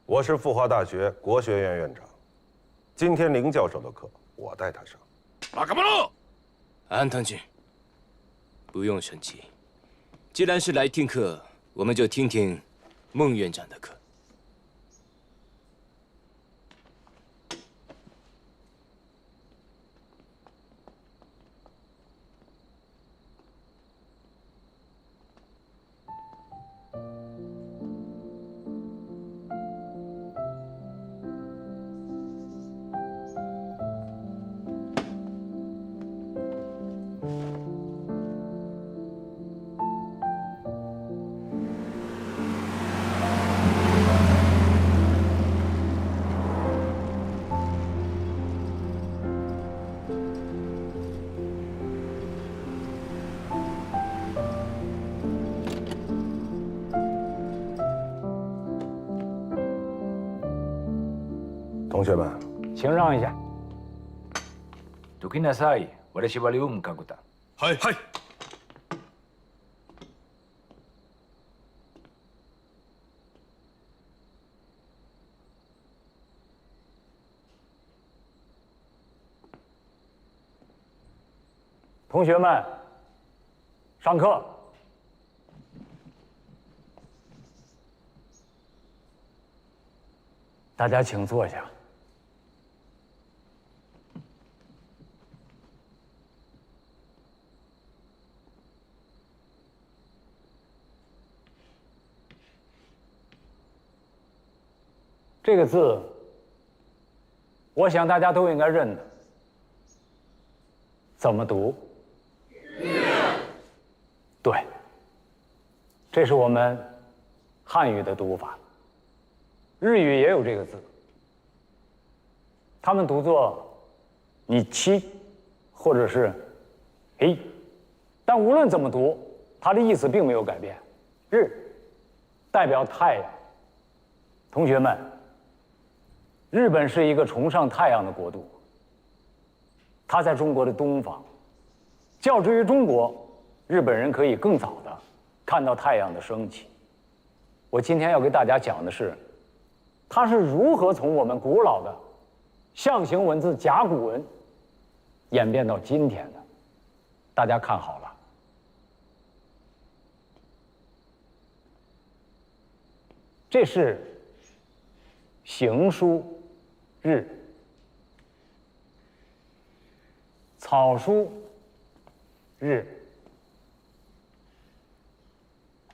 我是复华大学国学院院长，今天林教授的课我带他上。马卡巴洛，安藤君，不用生气。既然是来听课，我们就听听孟院长的课。同学们，请让一下。どきなさい。私は両向だ。はいはい。同学们，上课。大家请坐下。这个字，我想大家都应该认得。怎么读？对，这是我们汉语的读法。日语也有这个字，他们读作“你七”或者是“嘿”，但无论怎么读，它的意思并没有改变。日代表太阳。同学们，日本是一个崇尚太阳的国度，它在中国的东方。较之于中国，日本人可以更早的看到太阳的升起。我今天要给大家讲的是，它是如何从我们古老的象形文字甲骨文演变到今天的。大家看好了，这是行书日，草书日，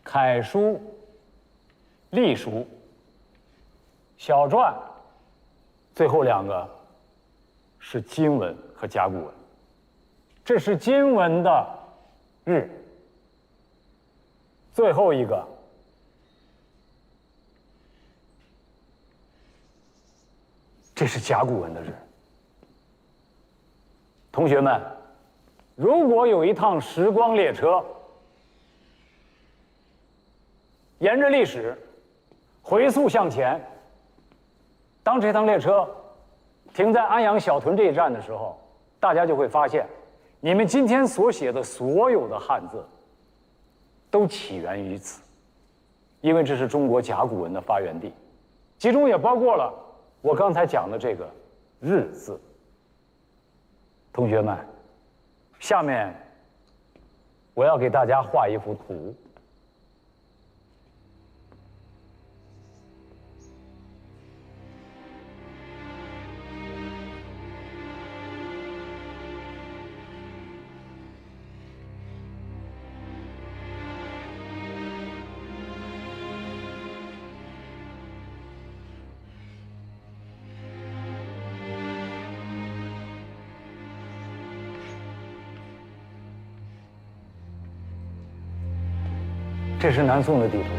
楷书、隶书、小篆，最后两个是金文和甲骨文。这是金文的日，最后一个这是甲骨文的日。同学们，如果有一趟时光列车，沿着历史回溯向前，当这趟列车停在安阳小屯这一站的时候，大家就会发现，你们今天所写的所有的汉字，都起源于此，因为这是中国甲骨文的发源地，其中也包括了我刚才讲的这个“日”字。同学们，下面我要给大家画一幅图。这是南宋的地图，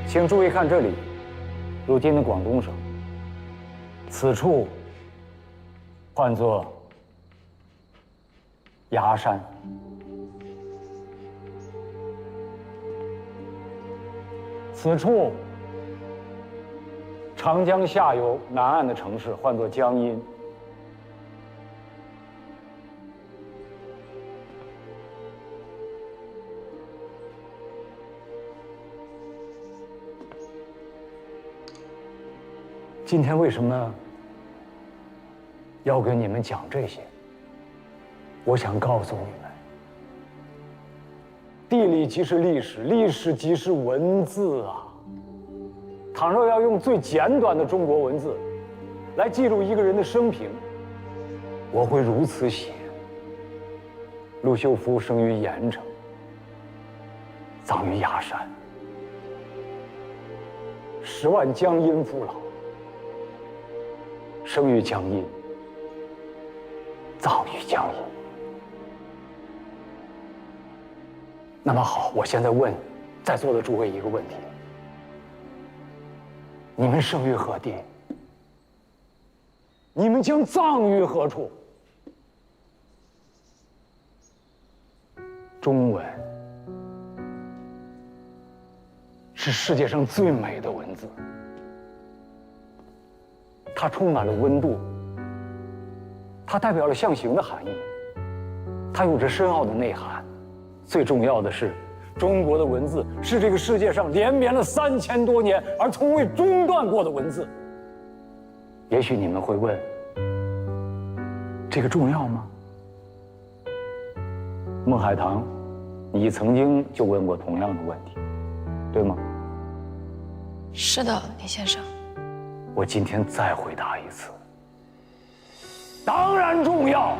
请注意看这里，如今的广东省。此处唤作崖山，此处长江下游南岸的城市唤作江阴。今天为什么要跟你们讲这些？我想告诉你们，地理即是历史，历史即是文字啊。倘若要用最简短的中国文字来记录一个人的生平，我会如此写：陆秀夫生于盐城，葬于崖山，10万江阴父老。生于江阴，葬于江阴。那么好，我现在问在座的诸位一个问题：你们生于何地？你们将葬于何处？中文是世界上最美的文字。它充满了温度，它代表了象形的含义，它有着深奥的内涵。最重要的是，中国的文字是这个世界上连绵了3000多年而从未中断过的文字。也许你们会问，这个重要吗？孟海棠，你曾经就问过同样的问题，对吗？是的，李先生。我今天再回答一次，当然重要。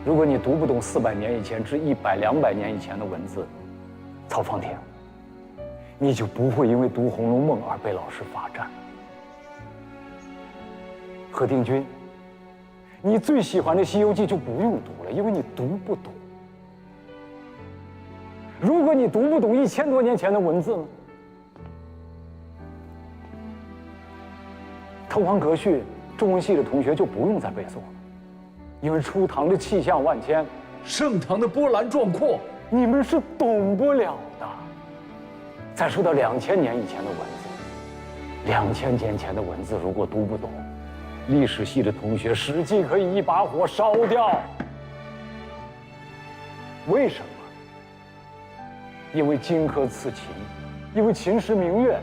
如果你读不懂400年以前至100、200年以前的文字，曹方婷，你就不会因为读《红楼梦》而被老师罚站。何定军，你最喜欢的《西游记》就不用读了，因为你读不懂。如果你读不懂1000多年前的文字呢？滕王阁序，中文系的同学就不用再背诵了，因为初唐的气象万千，盛唐的波澜壮阔，你们是懂不了的。再说到2000年以前的文字，2000年前的文字如果读不懂，历史系的同学实际可以一把火烧掉。为什么？因为荆轲刺秦，因为秦时明月，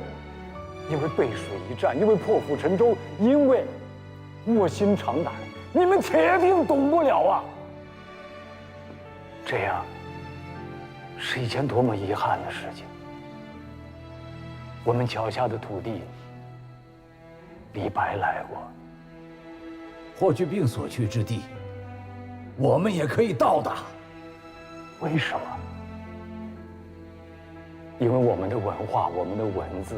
因为背水一战，因为破釜沉舟，因为卧薪尝胆，你们铁定懂不了啊！这样是一件多么遗憾的事情。我们脚下的土地，李白来过，霍去病所去之地，我们也可以到达。为什么？因为我们的文化，我们的文字，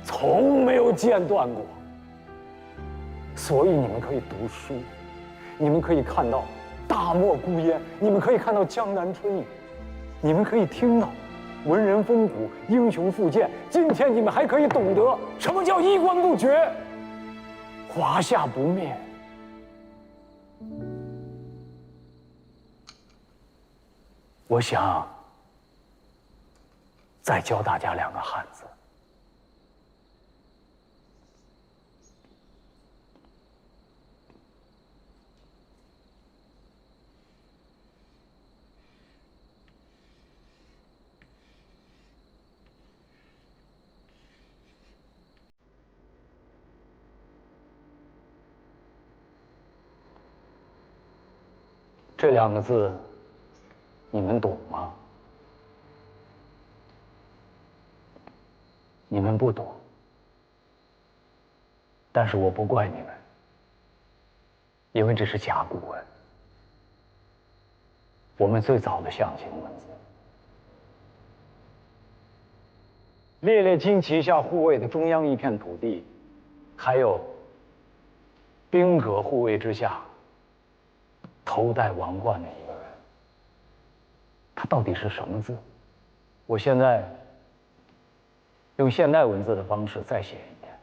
从没有间断过。所以你们可以读书，你们可以看到大漠孤烟，你们可以看到江南春雨，你们可以听到文人风骨、英雄复健。今天你们还可以懂得什么叫衣冠不绝，华夏不灭。我想再教大家2个汉字。这2个字，你们懂吗？你们不懂，但是我不怪你们，因为这是甲骨文，我们最早的象形文字。列列旌旗下护卫的中央一片土地，还有兵戈护卫之下头戴王冠的一个人，他到底是什么字？我现在用现代文字的方式再写一遍。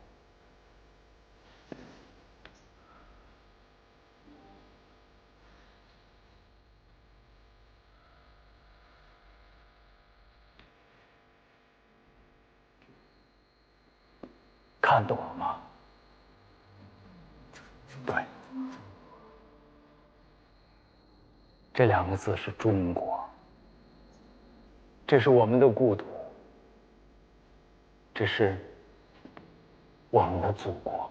看懂了吗？对，这2个字是中国，这是我们的故土，这是我们的祖国。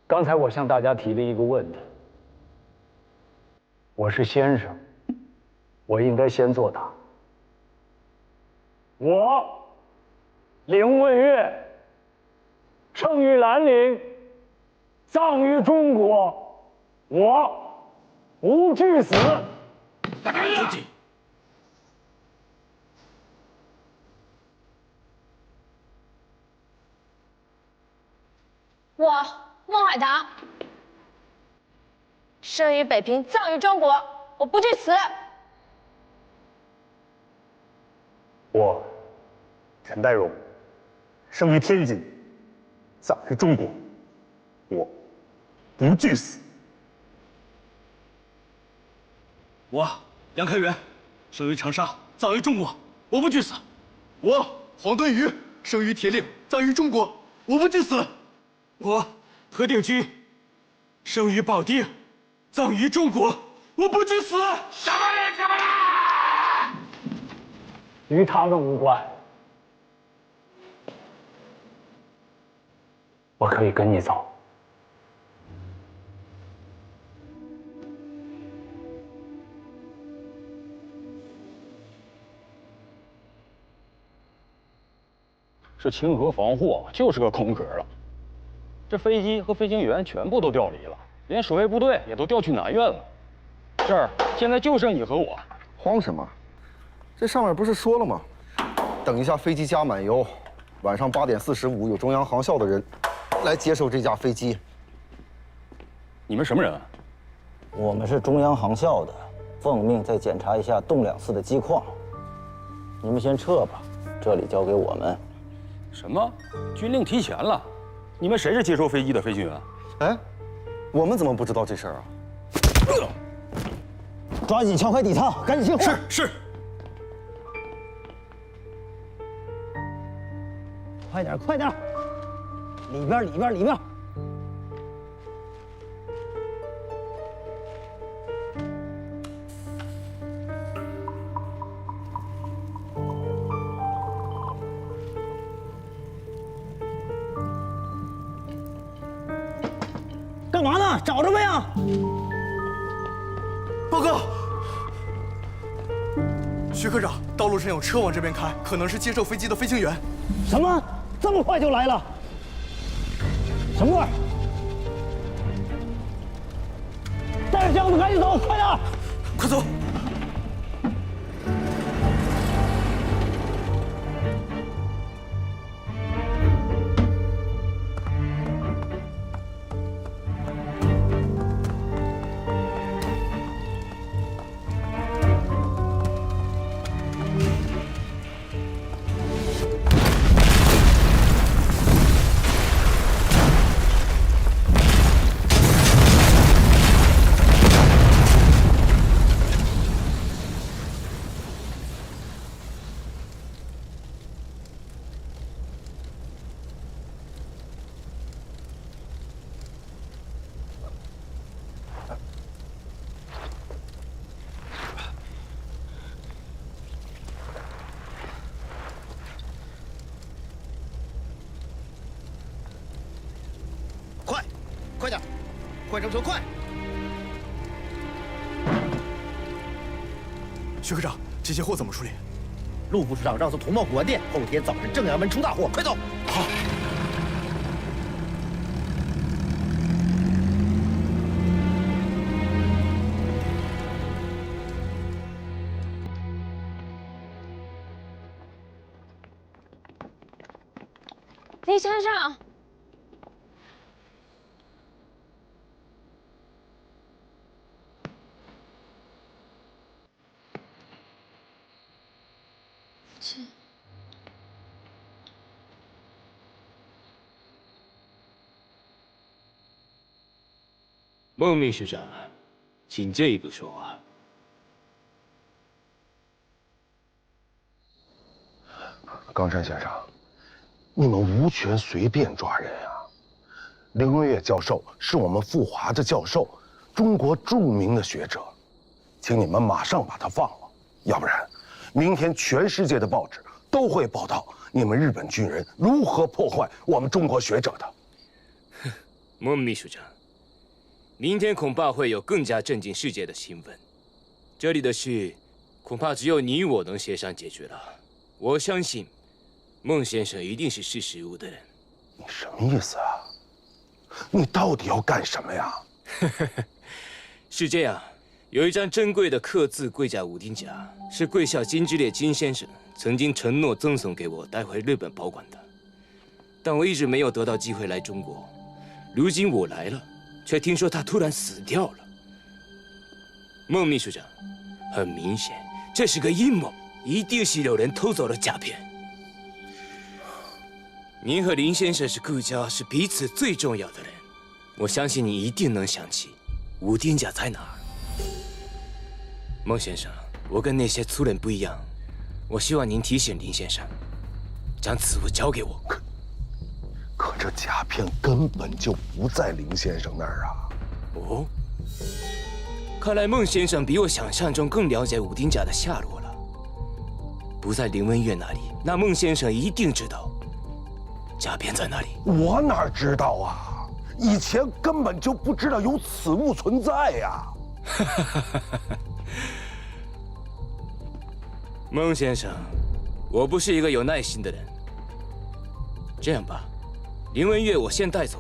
刚才我向大家提了一个问题，我是先生，我应该先作答。我凌问岳，生于兰陵，葬于中国，我无惧死。出去。我孟海棠，生于北平，葬于中国，我不惧死。我陈代荣，生于天津，葬于中国，我不惧死。我梁开元，生于长沙，葬于中国，我不惧死。我黄敦瑜，生于铁岭，葬于中国，我不惧死。我何鼎钧，生于保定，葬于中国，我不惧死。什么人？什么人？与他们无关。我可以跟你走。这清河防护就是个空壳了，这飞机和飞行员全部都调离了，连守卫部队也都调去南院了。这儿现在就剩你和我。慌什么？这上面不是说了吗？等一下飞机加满油，晚上8点45有中央航校的人来接收这架飞机。你们什么人啊？我们是中央航校的，奉命再检查一下栋梁寺的机况。你们先撤吧，这里交给我们。什么？军令提前了？你们谁是接收飞机的飞行员？哎，我们怎么不知道这事儿啊？抓紧撬开底舱，赶紧进货。是。快点，快点！里边！干嘛呢？找着没有？报告，徐科长，道路上有车往这边开，可能是接受飞机的飞行员。什么？这么快就来了？什么味儿？带着箱子赶紧走，快点！快走！快点，快上车，快！徐科长，这些货怎么处理？陆副处长让送同茂古玩店，后天早晨正阳门出大货，快走！好。李先生。孟秘书长，请这一步说话。冈山先生，你们无权随便抓人啊！林文月教授是我们复华的教授，中国著名的学者，请你们马上把他放了，要不然，明天全世界的报纸都会报道你们日本军人如何破坏我们中国学者的。孟秘书长。明天恐怕会有更加震惊世界的新闻。这里的事，恐怕只有你我能协商解决了。我相信，孟先生一定是识时务的人。你什么意思啊？你到底要干什么呀？是这样，有一张珍贵的刻字龟甲五丁甲，是贵校金之烈金先生曾经承诺赠送给我，带回日本保管的。但我一直没有得到机会来中国。如今我来了。却听说他突然死掉了。孟秘书长，很明显，这是个阴谋，一定是有人偷走了甲片。您和林先生是故交，是彼此最重要的人，我相信你一定能想起五丁甲在哪儿。孟先生，我跟那些粗人不一样，我希望您提醒林先生，将此物交给我。可这甲片根本就不在林先生那儿啊！哦，看来孟先生比我想象中更了解武丁甲的下落了。不在林文月那里，那孟先生一定知道甲片在哪里。我哪知道啊？以前根本就不知道有此物存在呀！孟先生，我不是一个有耐心的人。这样吧，林文月我先带走，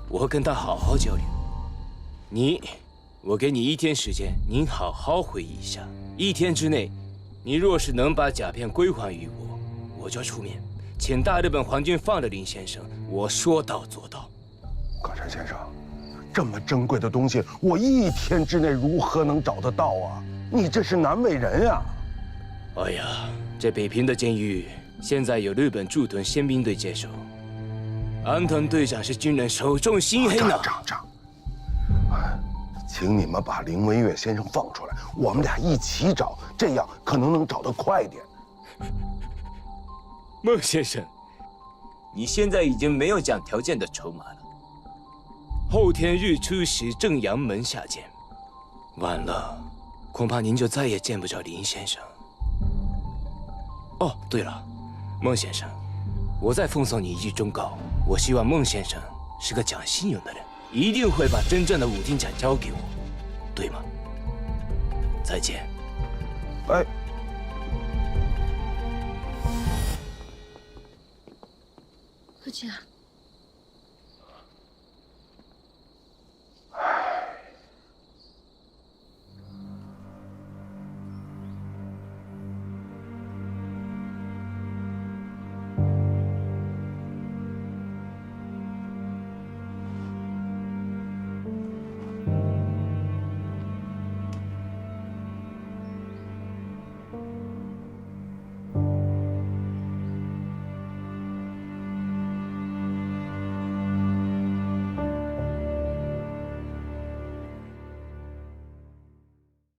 我会跟他好好交流。我给你1天时间，您好好回忆一下。1天之内，你若是能把甲片归还于我，我就出面请大日本皇军放了林先生。我说到做到。冈山先生，这么珍贵的东西，我1天之内如何能找得到啊？你这是难为人啊！哎呀，这北平的监狱现在有日本驻屯宪兵队接手，安藤队长是军人手中心黑呢。长，请你们把林文月先生放出来，我们俩一起找，这样可能找得快一点。孟先生，你现在已经没有讲条件的筹码了。后天日出时，正阳门下见。晚了，恐怕您就再也见不着林先生。哦，对了，孟先生，我再奉送你一句忠告：我希望孟先生是个讲信用的人，一定会把真正的武丁甲交给我，对吗？再见。哎，父亲啊。